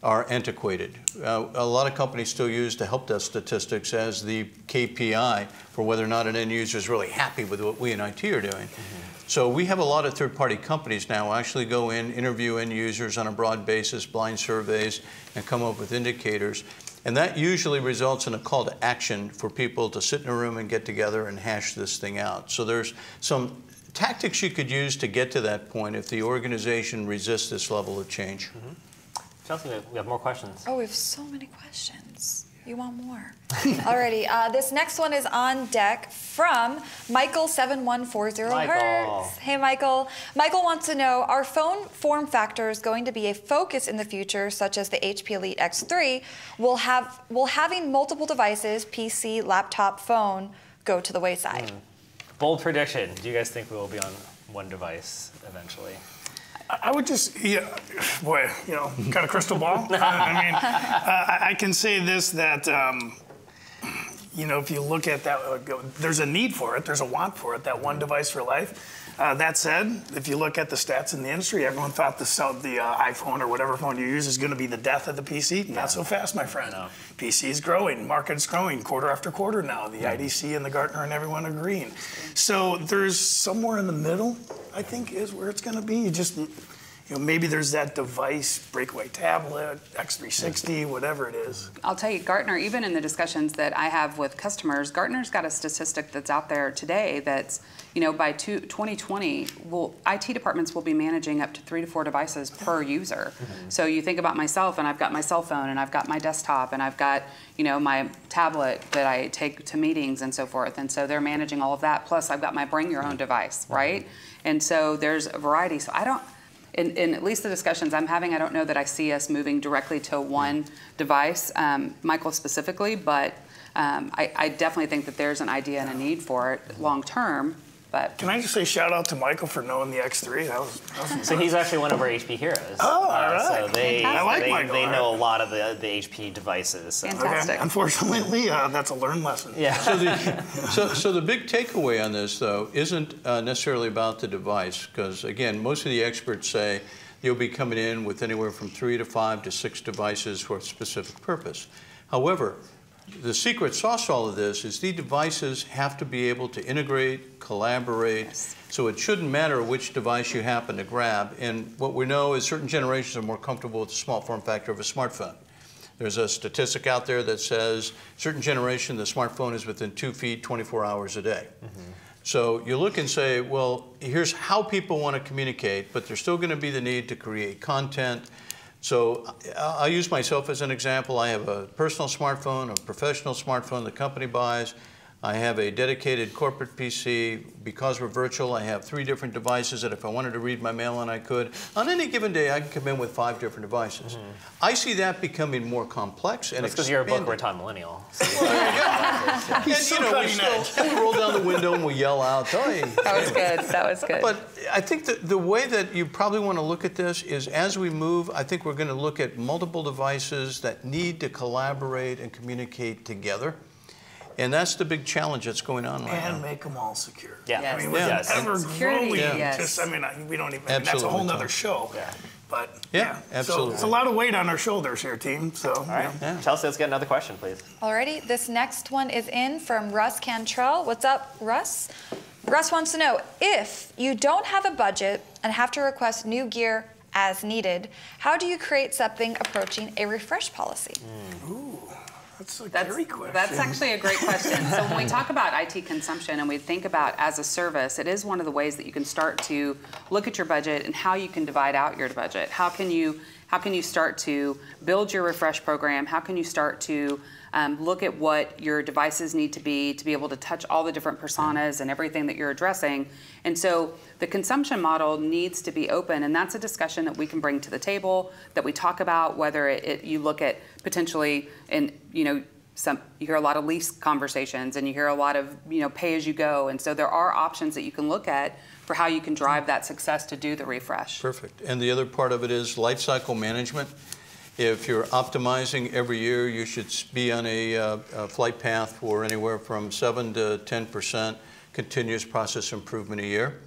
[SPEAKER 2] are antiquated. A lot of companies still use the help desk statistics as the KPI for whether or not an end user is really happy with what we in IT are doing. So we have a lot of third-party companies now actually go in, interview end users on a broad basis, blind surveys, and come up with indicators. And that usually results in a call to action for people to sit in a room and get together and hash this thing out. So there's some tactics you could use to get to that point if the organization resists this level of change.
[SPEAKER 1] Chelsea, we have more questions.
[SPEAKER 5] Oh, we have so many questions. You want more? Alrighty, this next one is on deck from Michael7140Hertz. Hey, Michael. Michael wants to know, are phone form factors going to be a focus in the future, such as the HP Elite X3? Will having multiple devices, PC, laptop, phone, go to the wayside?
[SPEAKER 1] Bold prediction. Do you guys think we will be on one device eventually?
[SPEAKER 4] I would just, boy, you know, kind of crystal ball. I mean, I can say this, that, you know, if you look at that, there's a need for it, there's a want for it, that one device for life. That said, if you look at the stats in the industry, everyone thought the iPhone or whatever phone you use is going to be the death of the PC. Not so fast, my friend. No. PC is growing, market's growing quarter after quarter now. The IDC and the Gartner and everyone agreeing. So there's somewhere in the middle, I think, is where it's going to be. You just, maybe there's that device, breakaway tablet, X360, whatever it is.
[SPEAKER 3] I'll tell you, Gartner, even in the discussions that I have with customers, Gartner's got a statistic that's out there today that's, by 2020, IT departments will be managing up to 3 to 4 devices per user. So you think about myself, and I've got my cell phone, and I've got my desktop, and I've got, my tablet that I take to meetings and so forth. And so they're managing all of that. Plus, I've got my bring your own device, right? And so there's a variety. So I don't, in at least the discussions I'm having, I don't know that I see us moving directly to one device, Michael specifically, but I definitely think that there's an idea and a need for it long term. But
[SPEAKER 4] can I just say shout out to Michael for knowing the X3? That was
[SPEAKER 1] so he's actually one of our HP heroes.
[SPEAKER 4] Oh, all right.
[SPEAKER 1] So they
[SPEAKER 4] Michael,
[SPEAKER 1] they know a lot of the HP devices. So.
[SPEAKER 3] Fantastic.
[SPEAKER 4] Okay. Unfortunately, that's a learned lesson.
[SPEAKER 1] Yeah.
[SPEAKER 2] So the big takeaway on this, though, isn't necessarily about the device, because, again, most of the experts say you'll be coming in with anywhere from 3 to 5 to 6 devices for a specific purpose. However, the secret sauce to all of this is the devices have to be able to integrate, collaborate, so it shouldn't matter which device you happen to grab. And what we know is certain generations are more comfortable with the small form factor of a smartphone. There's a statistic out there that says certain generation, the smartphone is within 2 feet 24 hours a day. So you look and say, well, here's how people want to communicate, but there's still going to be the need to create content. So I'll use myself as an example. I have a personal smartphone, a professional smartphone the company buys. I have a dedicated corporate PC. Because we're virtual, I have 3 different devices that if I wanted to read my mail on, I could. On any given day, I can come in with 5 different devices. I see that becoming more complex and
[SPEAKER 1] That's because you're a Boca Raton millennial. So
[SPEAKER 2] well, there you go. We roll down the window and we yell out, "Oi!"
[SPEAKER 3] That was good. That was good.
[SPEAKER 2] But I think that the way that you probably want to look at this is as we move, I think we're going to look at multiple devices that need to collaborate and communicate together. And that's the big challenge that's going on right now.
[SPEAKER 4] And make them all secure.
[SPEAKER 1] Yeah.
[SPEAKER 3] Yes.
[SPEAKER 4] I mean, with an ever-growing, we don't even, that's a whole nother show.
[SPEAKER 1] Yeah.
[SPEAKER 4] But
[SPEAKER 2] absolutely.
[SPEAKER 4] So it's a lot of weight on our shoulders here, team. So,
[SPEAKER 1] all right. Chelsea, let's get another question, please.
[SPEAKER 5] Alrighty, this next one is in from Russ Cantrell. What's up, Russ? Russ wants to know, if you don't have a budget and have to request new gear as needed, how do you create something approaching a refresh policy?
[SPEAKER 4] Ooh. That's a great question.
[SPEAKER 3] That's actually a great question. So when we talk about IT consumption and we think about as a service, it is one of the ways that you can start to look at your budget and how you can divide out your budget. How can you start to build your refresh program? How can you start to look at what your devices need to be able to touch all the different personas and everything that you're addressing? And so the consumption model needs to be open, and that's a discussion that we can bring to the table, that we talk about, whether you look at potentially, and you hear a lot of lease conversations, and you hear a lot of pay as you go, and so there are options that you can look at for how you can drive that success to do the refresh.
[SPEAKER 2] Perfect. And the other part of it is life cycle management. If you're optimizing every year, you should be on a flight path for anywhere from 7 to 10% continuous process improvement a year.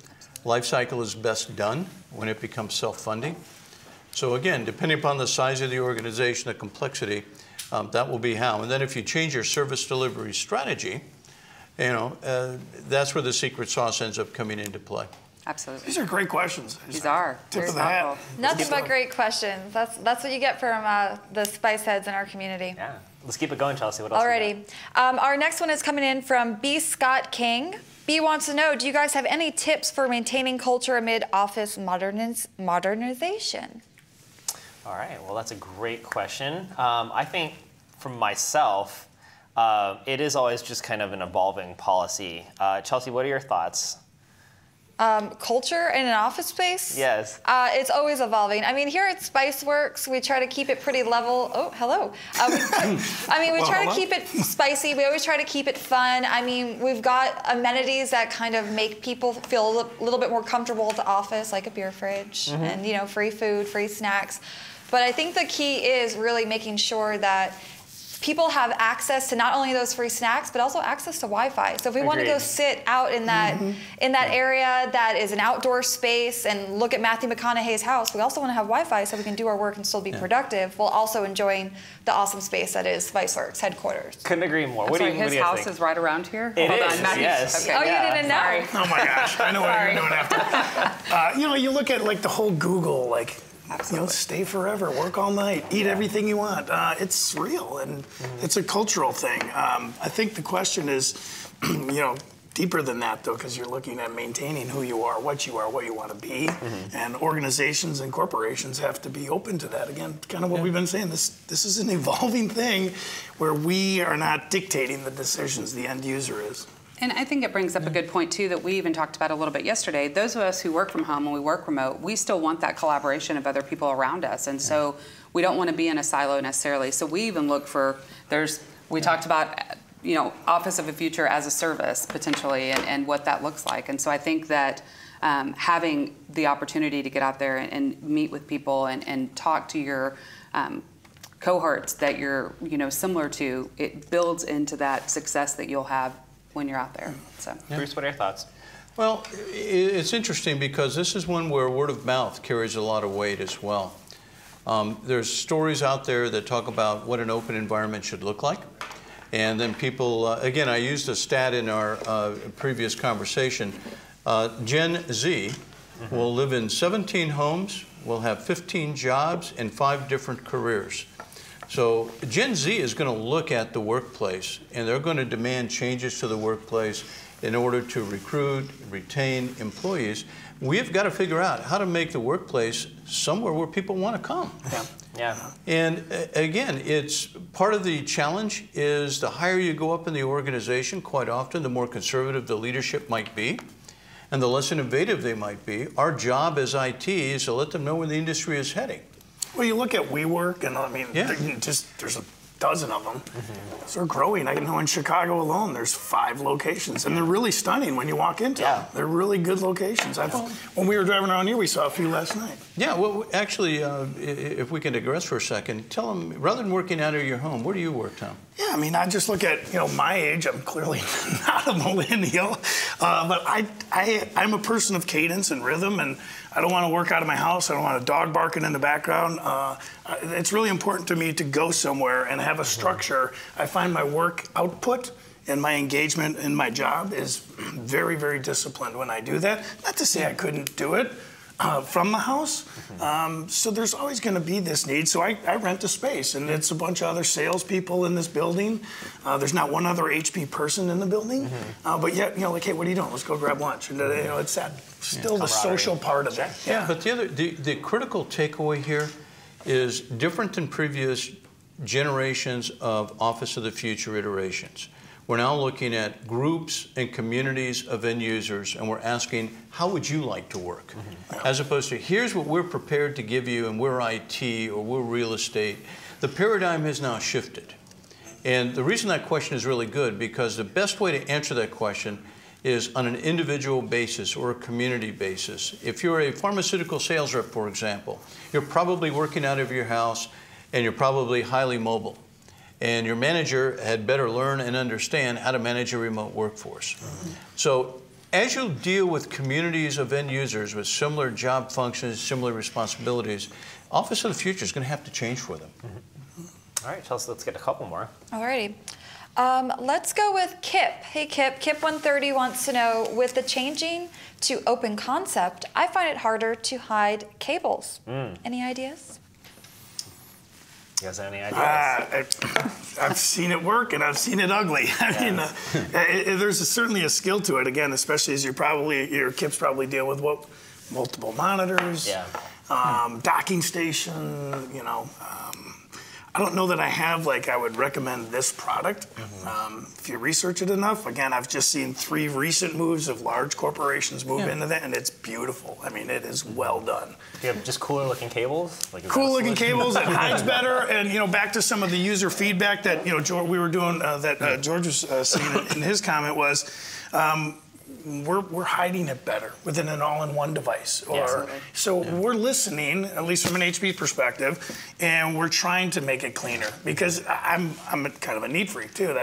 [SPEAKER 2] Life cycle is best done when it becomes self-funding. So again, depending upon the size of the organization, the complexity, that will be how. And then if you change your service delivery strategy, that's where the secret sauce ends up coming into play.
[SPEAKER 3] Absolutely.
[SPEAKER 4] These are great questions.
[SPEAKER 3] These are.
[SPEAKER 4] Tip of the hat.
[SPEAKER 5] Nothing but great questions. That's what you get from the spice heads in our community.
[SPEAKER 1] Yeah. Let's keep it going, Chelsea. What else?
[SPEAKER 5] Alrighty. Our next one is coming in from B. Scott King. B wants to know, do you guys have any tips for maintaining culture amid office modernization?
[SPEAKER 1] All right. Well, that's a great question. I think for myself, it is always just kind of an evolving policy. Chelsea, what are your thoughts?
[SPEAKER 5] Culture in an office space?
[SPEAKER 1] Yes.
[SPEAKER 5] It's always evolving. I mean, here at Spiceworks, we try to keep it pretty level. Oh, hello. We try to keep it spicy. We always try to keep it fun. I mean, we've got amenities that kind of make people feel a little bit more comfortable at the office, like a beer fridge and, free food, free snacks. But I think the key is really making sure that people have access to not only those free snacks, but also access to Wi-Fi. So if we want to go sit out in that area that is an outdoor space and look at Matthew McConaughey's house, we also want to have Wi-Fi so we can do our work and still be productive while also enjoying the awesome space that is Spiceworks headquarters.
[SPEAKER 1] Couldn't agree more.
[SPEAKER 3] What do you think?
[SPEAKER 1] His
[SPEAKER 3] house is right around here?
[SPEAKER 1] It is, yes.
[SPEAKER 3] Okay.
[SPEAKER 5] Oh, you didn't know?
[SPEAKER 4] Oh my gosh, I know what you're doing after. You know, you look at like the whole Google, like, you know, stay forever, work all night, eat everything you want. It's real, and it's a cultural thing. I think the question is, you know, deeper than that, though, because you're looking at maintaining who you are, what you want to be, and organizations and corporations have to be open to that. Again, kind of what we've been saying. This is an evolving thing where we are not dictating the decisions, the end user is.
[SPEAKER 3] And I think it brings up a good point, too, that we even talked about a little bit yesterday. Those of us who work from home and we work remote, we still want that collaboration of other people around us. And so we don't want to be in a silo necessarily. So we even look for, we talked about, you know, Office of the Future as a service, potentially, and what that looks like. And so I think that having the opportunity to get out there and meet with people and talk to your cohorts that you're, you know, similar to, it builds into that success that you'll have when you're out there. So,
[SPEAKER 1] Bruce, what are your thoughts?
[SPEAKER 2] Well, it's interesting because this is one where word of mouth carries a lot of weight as well. There's stories out there that talk about what an open environment should look like. And then people, again, I used a stat in our previous conversation. Gen Z will live in 17 homes, will have 15 jobs, and 5 different careers. So Gen Z is going to look at the workplace, and they're going to demand changes to the workplace in order to recruit, retain employees. We've got to figure out how to make the workplace somewhere where people want to come.
[SPEAKER 1] Yeah.
[SPEAKER 2] And again, it's part of the challenge is the higher you go up in the organization, quite often the more conservative the leadership might be and the less innovative they might be. Our job as IT is to let them know where the industry is heading.
[SPEAKER 4] Well, you look at WeWork, and I mean, there's a dozen of them. So they're growing. I know in Chicago alone, there's 5 locations, and they're really stunning when you walk into them. They're really good locations. When we were driving around here, we saw a few last night. Yeah, well, actually, if we can digress for a second, tell them, rather than working out of your home, where do you work, Tom? Yeah, I mean, I just look at, you know, my age. I'm clearly not a millennial, but I'm a person of cadence and rhythm, and I don't want to work out of my house. I don't want a dog barking in the background. It's really important to me to go somewhere and have a structure. I find my work output and my engagement in my job is very, very disciplined when I do that. Not to say I couldn't do it from the house. So there's always going to be this need. So I rent a space, and it's a bunch of other salespeople in this building. There's not one other HP person in the building. But yet, you know, like, hey, what are you doing? Let's go grab lunch. And, you know, it's that still the social part of it.
[SPEAKER 2] Yeah, but the critical takeaway here is different than previous generations of Office of the Future iterations. We're now looking at groups and communities of end users, and we're asking, how would you like to work? As opposed to, here's what we're prepared to give you, and we're IT or we're real estate. The paradigm has now shifted. And the reason that question is really good, because the best way to answer that question is on an individual basis or a community basis. If you're a pharmaceutical sales rep, for example, you're probably working out of your house, and you're probably highly mobile. And your manager had better learn and understand how to manage a remote workforce. So as you deal with communities of end users with similar job functions, similar responsibilities, Office of the Future is going to have to change for them.
[SPEAKER 1] All right, Chelsea, let's get a couple more.
[SPEAKER 5] Alrighty. Let's go with Kip. Hey, Kip. Kip 130 wants to know, with the changing to open concept, I find it harder to hide cables. Any ideas?
[SPEAKER 1] You guys have any ideas?
[SPEAKER 4] I've seen it work, and I've seen it ugly. I mean, there's certainly a skill to it, again, especially as your Kips probably deal with multiple monitors, docking station, you know. I don't know that I have, like, I would recommend this product. If you research it enough, again, I've just seen 3 recent moves of large corporations move into that, and it's beautiful. I mean, it is well done.
[SPEAKER 1] Do you have just cooler looking cables? Like,
[SPEAKER 4] cool looking cables, it hides better, and, you know, back to some of the user feedback that, you know, we were doing, that George was saying in his comment was, we're hiding it better within an all-in-one device. So we're listening, at least from an HP perspective, and we're trying to make it cleaner because I'm kind of a neat freak too.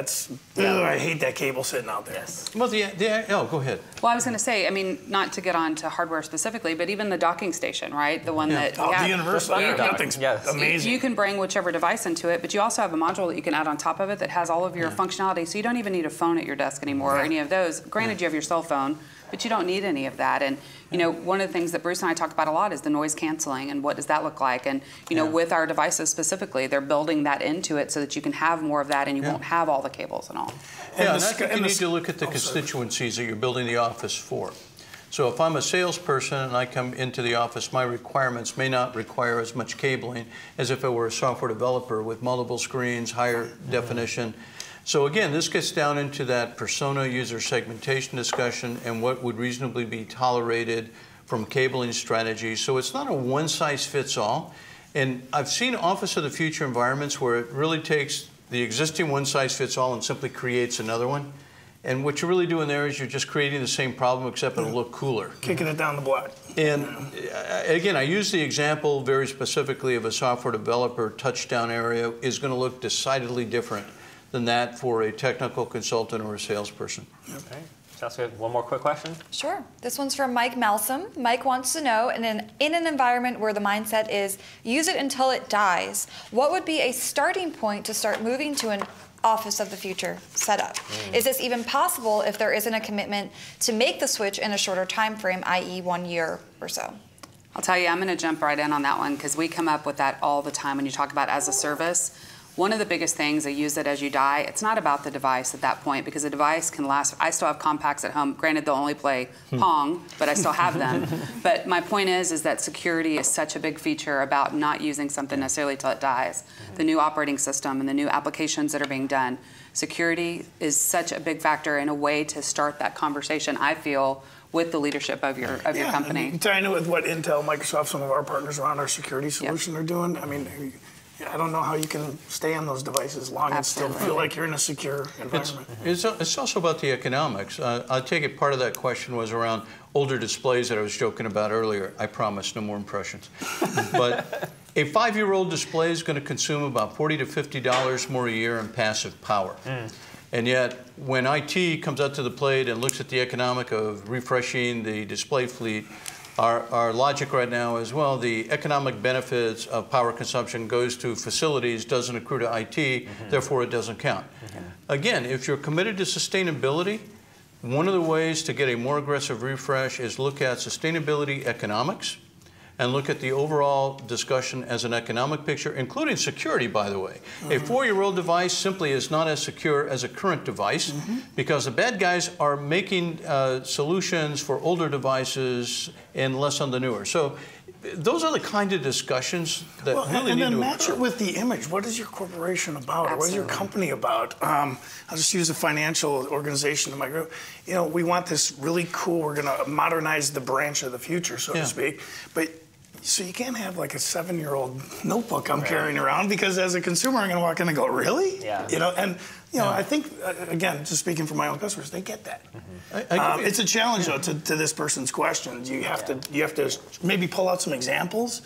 [SPEAKER 4] I hate that cable sitting out there.
[SPEAKER 1] Yes.
[SPEAKER 2] Well, go ahead.
[SPEAKER 3] Well, I was going to say, I mean, not to get on to hardware specifically, but even the docking station, right? The one that we have.
[SPEAKER 4] The universal. That thing's amazing.
[SPEAKER 3] You can bring whichever device into it, but you also have a module that you can add on top of it that has all of your functionality, so you don't even need a phone at your desk anymore or any of those. Granted, you have your cell phone, but you don't need any of that. And you know, one of the things that Bruce and I talk about a lot is the noise canceling and what does that look like. And you know, with our devices specifically, they're building that into it so that you can have more of that and you won't have all the cables and all.
[SPEAKER 2] And I think you need to look at the constituencies that you're building the office for. So if I'm a salesperson and I come into the office, my requirements may not require as much cabling as if I were a software developer with multiple screens, higher definition. So again, this gets down into that persona user segmentation discussion and what would reasonably be tolerated from cabling strategies. So it's not a one-size-fits-all. And I've seen Office of the Future environments where it really takes the existing one-size-fits-all and simply creates another one. And what you're really doing there is you're just creating the same problem except it'll look cooler.
[SPEAKER 4] Kicking it down the block.
[SPEAKER 2] And again, I use the example very specifically of a software developer touchdown area is going to look decidedly different than that for a technical consultant or a salesperson.
[SPEAKER 1] Okay. Chelsea, one more quick question?
[SPEAKER 5] Sure. This one's from Mike Malsom. Mike wants to know, in an environment where the mindset is use it until it dies, what would be a starting point to start moving to an Office of the Future setup? Is this even possible if there isn't a commitment to make the switch in a shorter time frame, i.e. 1 year or so?
[SPEAKER 3] I'll tell you, I'm going to jump right in on that one because we come up with that all the time when you talk about as a service. One of the biggest things, they use it as you die. It's not about the device at that point because the device can last. I still have compacts at home. Granted, they'll only play Pong, but I still have them. But my point is that security is such a big feature about not using something necessarily till it dies. The new operating system and the new applications that are being done. Security is such a big factor in a way to start that conversation, I feel, with the leadership of your company.
[SPEAKER 4] I know with what Intel, Microsoft, some of our partners around our security solution are doing. I mean, I don't know how you can stay on those devices long and still feel like you're in a secure environment.
[SPEAKER 2] It's also about the economics. I take it part of that question was around older displays that I was joking about earlier. I promise, no more impressions. But a 5-year-old display is going to consume about $40 to $50 more a year in passive power. And yet, when IT comes out to the plate and looks at the economic of refreshing the display fleet, our logic right now is, well, the economic benefits of power consumption goes to facilities, doesn't accrue to IT, therefore it doesn't count. Again, if you're committed to sustainability, one of the ways to get a more aggressive refresh is look at sustainability economics and look at the overall discussion as an economic picture, including security, by the way. A 4-year-old device simply is not as secure as a current device because the bad guys are making solutions for older devices and less on the newer. So those are the kind of discussions that really need to occur.
[SPEAKER 4] And then match it with the image. What is your corporation about? Or what is your company about? I'll just use a financial organization in my group. You know, we want this really cool, we're going to modernize the branch of the future, so to speak. But so you can't have like a 7-year-old notebook I'm carrying around because as a consumer I'm going to walk in and go, really? You know, and you know, I think again, just speaking for my own customers, they get that. It's a challenge though to this person's question. You have to maybe pull out some examples.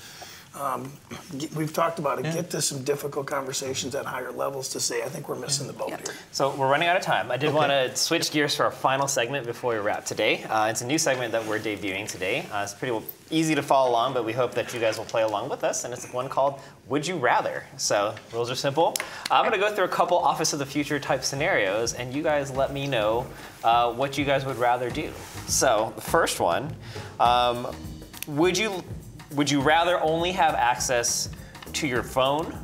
[SPEAKER 4] We've talked about it. Get to some difficult conversations at higher levels to say, I think we're missing the boat here.
[SPEAKER 1] So we're running out of time. I did want to switch gears for our final segment before we wrap today. It's a new segment that we're debuting today. It's pretty easy to follow along, but we hope that you guys will play along with us. And it's one called Would You Rather? So rules are simple. I'm going to go through a couple Office of the Future type scenarios, and you guys let me know what you guys would rather do. So the first one, would you rather only have access to your phone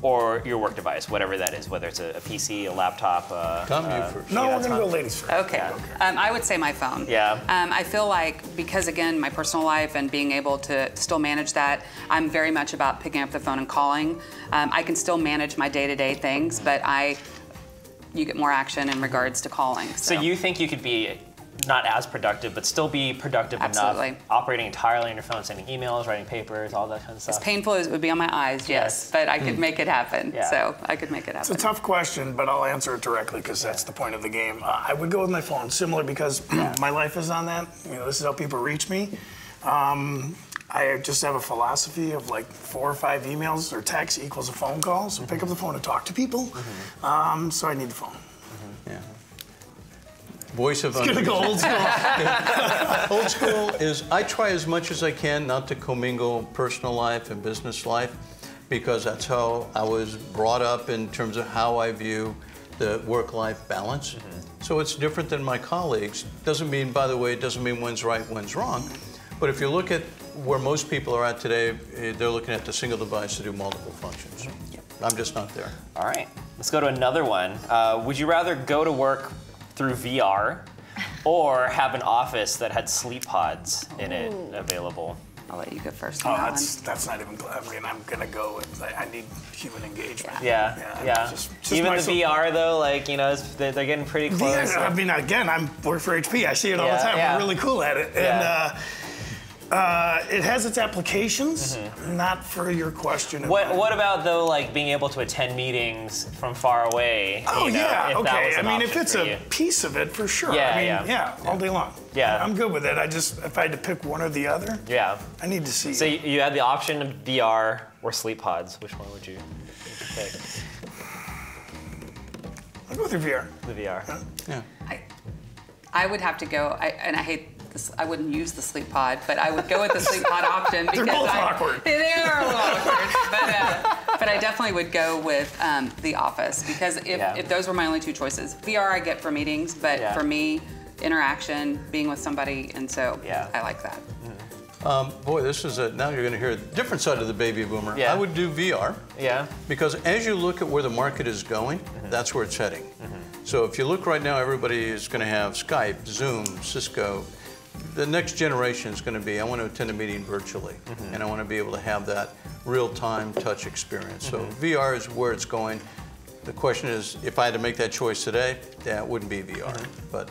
[SPEAKER 1] or your work device, whatever that is, whether it's a PC, a laptop?
[SPEAKER 2] Tom, you first.
[SPEAKER 4] No, we're going to go ladies first.
[SPEAKER 3] Okay. I would say my phone. I feel like, because again, my personal life and being able to still manage that, I'm very much about picking up the phone and calling. I can still manage my day-to-day things, but you get more action in regards to calling.
[SPEAKER 1] So you think you could be not as productive, but still be productive
[SPEAKER 3] Absolutely.
[SPEAKER 1] enough, operating entirely on your phone, sending emails, writing papers, all that kind of stuff.
[SPEAKER 3] As painful as it would be on my eyes, yes, but I could make it happen.
[SPEAKER 1] Yeah.
[SPEAKER 3] So I could make it happen.
[SPEAKER 4] It's a tough question, but I'll answer it directly because that's the point of the game. I would go with my phone, similar because my life is on that. You know, this is how people reach me. I just have a philosophy of like 4 or 5 emails or texts equals a phone call. So pick up the phone and talk to people. So I need the phone.
[SPEAKER 2] Yeah. Voice of
[SPEAKER 4] Gonna go old school.
[SPEAKER 2] Old school is I try as much as I can not to commingle personal life and business life, because that's how I was brought up in terms of how I view the work-life balance. So it's different than my colleagues. Doesn't mean, by the way, it doesn't mean one's right, one's wrong. But if you look at where most people are at today, they're looking at the single device to do multiple functions. I'm just not there.
[SPEAKER 1] All right, let's go to another one. Would you rather go to work through VR or have an office that had sleep pods in it available?
[SPEAKER 3] I'll let you go first.
[SPEAKER 4] Oh,
[SPEAKER 3] on that
[SPEAKER 4] that's not even. I mean, I'm gonna go with. I need human engagement.
[SPEAKER 1] Yeah.
[SPEAKER 4] Just
[SPEAKER 1] Even the VR though, like, you know, they're getting pretty close.
[SPEAKER 4] Yeah, I mean, again, I work for HP. I see it all the time.
[SPEAKER 1] Yeah.
[SPEAKER 4] We're really cool at it, and it has its applications. Not for your question.
[SPEAKER 1] What about though, like being able to attend meetings from far away?
[SPEAKER 4] Oh,
[SPEAKER 1] you know,
[SPEAKER 4] yeah,
[SPEAKER 1] if that
[SPEAKER 4] okay.
[SPEAKER 1] was an
[SPEAKER 4] I mean, if
[SPEAKER 1] option
[SPEAKER 4] it's
[SPEAKER 1] for
[SPEAKER 4] a
[SPEAKER 1] you.
[SPEAKER 4] piece of it, for sure.
[SPEAKER 1] Yeah,
[SPEAKER 4] I mean,
[SPEAKER 1] yeah.
[SPEAKER 4] all day long.
[SPEAKER 1] Yeah.
[SPEAKER 4] I'm good with it. If I had to pick one or the other,
[SPEAKER 1] Yeah.
[SPEAKER 4] I need to see.
[SPEAKER 1] So you had the option of VR or sleep pods. Which one would you pick?
[SPEAKER 4] I'll go with your VR.
[SPEAKER 1] The VR.
[SPEAKER 2] Yeah.
[SPEAKER 3] I would have to go, and I hate this, I wouldn't use the sleep pod, but I would go with the sleep pod option because
[SPEAKER 4] They're both awkward.
[SPEAKER 3] They are a little awkward, but I definitely would go with the office because if those were my only 2 choices. VR I get for meetings, but for me, interaction, being with somebody, and so I like that.
[SPEAKER 2] Boy, this is now you're going to hear a different side of the baby boomer.
[SPEAKER 1] Yeah.
[SPEAKER 2] I would do VR.
[SPEAKER 1] Yeah.
[SPEAKER 2] Because as you look at where the market is going, that's where it's heading. So if you look right now, everybody is going to have Skype, Zoom, Cisco. The next generation is going to be, I want to attend a meeting virtually, and I want to be able to have that real-time touch experience. So VR is where it's going. The question is, if I had to make that choice today, it wouldn't be VR, but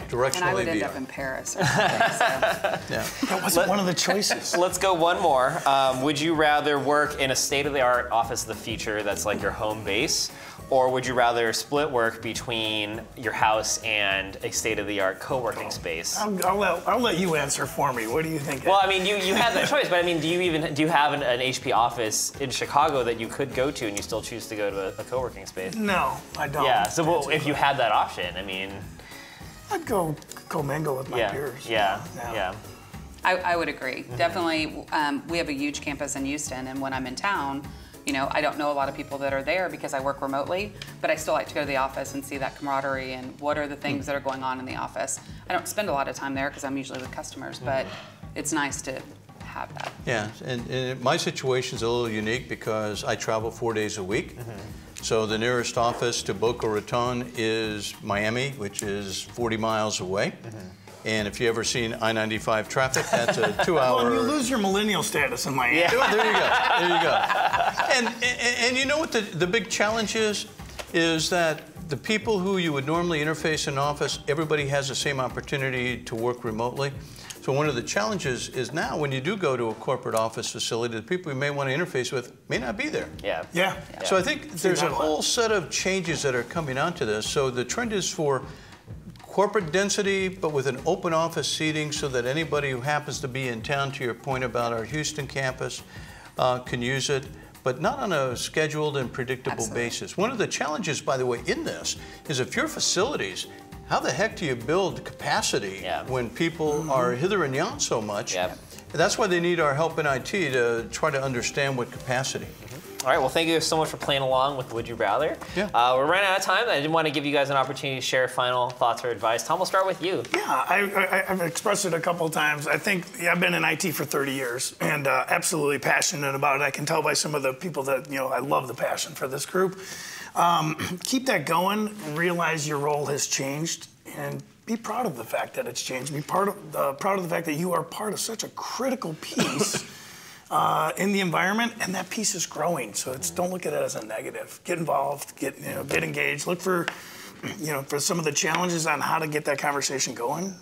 [SPEAKER 2] directionally
[SPEAKER 3] And I would
[SPEAKER 2] VR.
[SPEAKER 3] end up in Paris or something, so.
[SPEAKER 2] Yeah.
[SPEAKER 4] That wasn't one of the choices.
[SPEAKER 1] Let's go one more. Would you rather work in a state-of-the-art office of the future that's like your home base, or would you rather split work between your house and a state-of-the-art co-working space?
[SPEAKER 4] I'll let you answer for me. What do you think?
[SPEAKER 1] Well, I mean, you have that choice, but I mean, do you have an HP office in Chicago that you could go to and you still choose to go to a co-working space?
[SPEAKER 4] No, I don't.
[SPEAKER 1] Yeah. So if you had that option, I mean,
[SPEAKER 4] I'd go commingle with my peers.
[SPEAKER 1] Yeah.
[SPEAKER 3] I would agree. Definitely, we have a huge campus in Houston, and when I'm in town, you know, I don't know a lot of people that are there because I work remotely, but I still like to go to the office and see that camaraderie and what are the things that are going on in the office. I don't spend a lot of time there because I'm usually with customers, but it's nice to have that.
[SPEAKER 2] Yeah, and my situation is a little unique because I travel 4 days a week. So the nearest office to Boca Raton is Miami, which is 40 miles away. And if you ever seen I-95 traffic, that's a 2-hour.
[SPEAKER 4] Well, you lose your millennial status in Miami.
[SPEAKER 2] Yeah. There you go. There you go. And you know what the big challenge is? Is that the people who you would normally interface in office, everybody has the same opportunity to work remotely. So one of the challenges is now when you do go to a corporate office facility, the people you may want to interface with may not be there.
[SPEAKER 4] Yeah.
[SPEAKER 2] So I think there's a whole set of changes that are coming onto this. So the trend is for corporate density, but with an open office seating so that anybody who happens to be in town, to your point about our Houston campus, can use it, but not on a scheduled and predictable basis. One of the challenges, by the way, in this is if your facilities, how the heck do you build capacity when people are hither and yon so much? That's why they need our help in IT to try to understand what capacity.
[SPEAKER 1] All right, well, thank you so much for playing along with Would You Rather. We're running out of time. I did want to give you guys an opportunity to share final thoughts or advice. Tom, we'll start with you.
[SPEAKER 4] Yeah, I've expressed it a couple of times. I think I've been in IT for 30 years and absolutely passionate about it. I can tell by some of the people that, you know, I love the passion for this group. Keep that going, realize your role has changed, and be proud of the fact that it's changed. Be proud of the fact that you are part of such a critical piece in the environment, and that piece is growing. So don't look at it as a negative. Get involved, get engaged. Look for for some of the challenges on how to get that conversation going,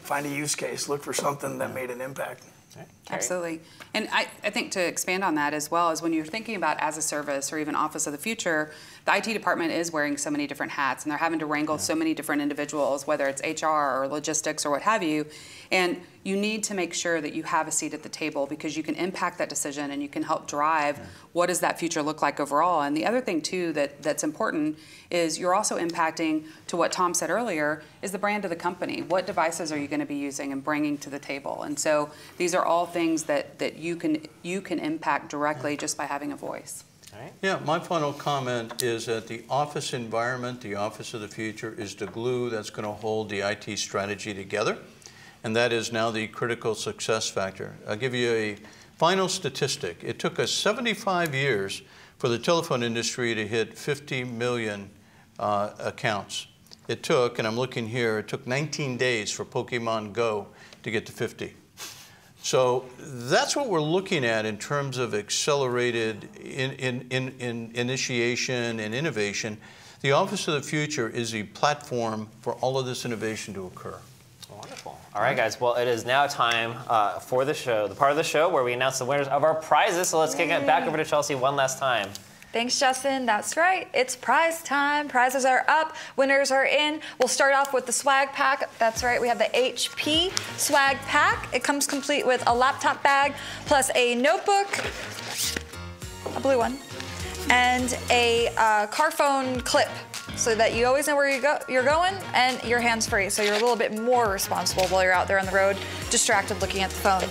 [SPEAKER 4] find a use case, look for something that made an impact.
[SPEAKER 3] Absolutely. And I think to expand on that as well is when you're thinking about as a service or even office of the future, the IT department is wearing so many different hats and they're having to wrangle so many different individuals, whether it's HR or logistics or what have you. And you need to make sure that you have a seat at the table because you can impact that decision and you can help drive what does that future look like overall. And the other thing too that's important is you're also impacting, to what Tom said earlier, is the brand of the company. What devices are you going to be using and bringing to the table? And so these are all things that you can impact directly just by having a voice.
[SPEAKER 2] Yeah, my final comment is that the office environment, the office of the future, is the glue that's going to hold the IT strategy together, and that is now the critical success factor. I'll give you a final statistic. It took us 75 years for the telephone industry to hit 50 million accounts. It took, and I'm looking here, it took 19 days for Pokemon Go to get to 50. So that's what we're looking at in terms of accelerated initiation and innovation. The Office of the Future is the platform for all of this innovation to occur.
[SPEAKER 1] Wonderful. All right, guys. Well, it is now time for the show, the part of the show where we announce the winners of our prizes. So let's kick it back over to Chelsea one last time.
[SPEAKER 5] Thanks, Justin. That's right. It's prize time. Prizes are up. Winners are in. We'll start off with the swag pack. That's right. We have the HP swag pack. It comes complete with a laptop bag plus a notebook, a blue one, and a car phone clip so that you always know where you're going and you're hands-free. So you're a little bit more responsible while you're out there on the road, distracted looking at the phone.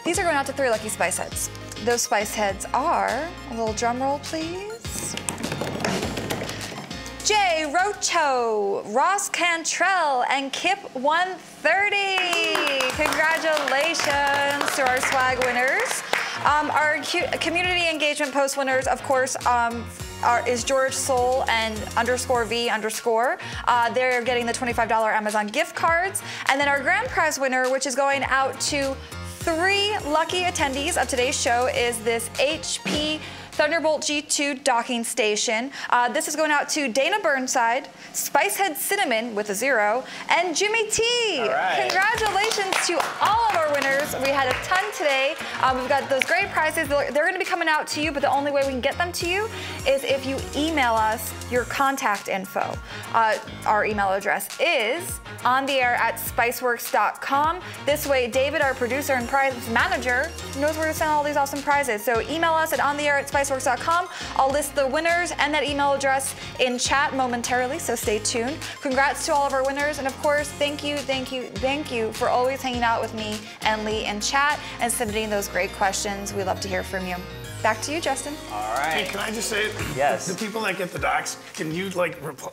[SPEAKER 5] These are going out to 3 lucky Spice Heads. Those Spice Heads are, a little drum roll please, Jay Rocho, Ross Cantrell, and Kip 130. Congratulations to our swag winners. Our community engagement post winners, of course, is George Soul and _V_. They're getting the $25 Amazon gift cards. And then our grand prize winner, which is going out to 3 lucky attendees of today's show, is this HP Thunderbolt G2 docking station. This is going out to Dana Burnside, Spicehead Cinnamon with a 0, and Jimmy T.
[SPEAKER 1] All right.
[SPEAKER 5] Congratulations to all of our winners. We had a ton today. We've got those great prizes. They're going to be coming out to you, but the only way we can get them to you is if you email us your contact info. Our email address is ontheair@spiceworks.com. This way, David, our producer and prize manager, knows where to send all these awesome prizes. So email us at ontheair@spiceworks.com. I'll list the winners and that email address in chat momentarily, so stay tuned. Congrats to all of our winners, and of course, thank you for always hanging out with me and Lee in chat and submitting those great questions. We love to hear from you. Back to you, Justin.
[SPEAKER 1] All right.
[SPEAKER 4] Hey, can I just say,
[SPEAKER 1] yes,
[SPEAKER 4] the people that get the docs, can you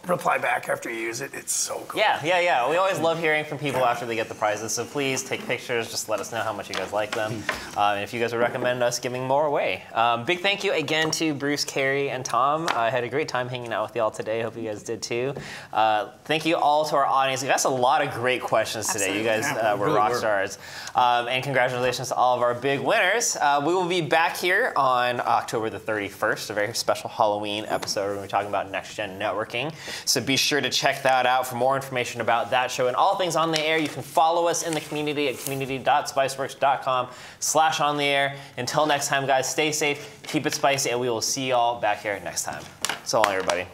[SPEAKER 4] reply back after you use it? It's so cool.
[SPEAKER 1] Yeah. We always love hearing from people after they get the prizes. So please take pictures. Just let us know how much you guys like them. And if you guys would recommend us giving more away. Big thank you again to Bruce, Carrie, and Tom. I had a great time hanging out with y'all today. Hope you guys did too. Thank you all to our audience. You asked a lot of great questions today. You guys were
[SPEAKER 2] really
[SPEAKER 1] rock stars. And congratulations to all of our big winners. We will be back here on October the 31st, a very special Halloween episode. We're going to be talking about next-gen networking. So be sure to check that out for more information about that show and all things on the air. You can follow us in the community at community.spiceworks.com/ontheair. Until next time, guys, stay safe, keep it spicy, and we will see y'all back here next time. So long, everybody.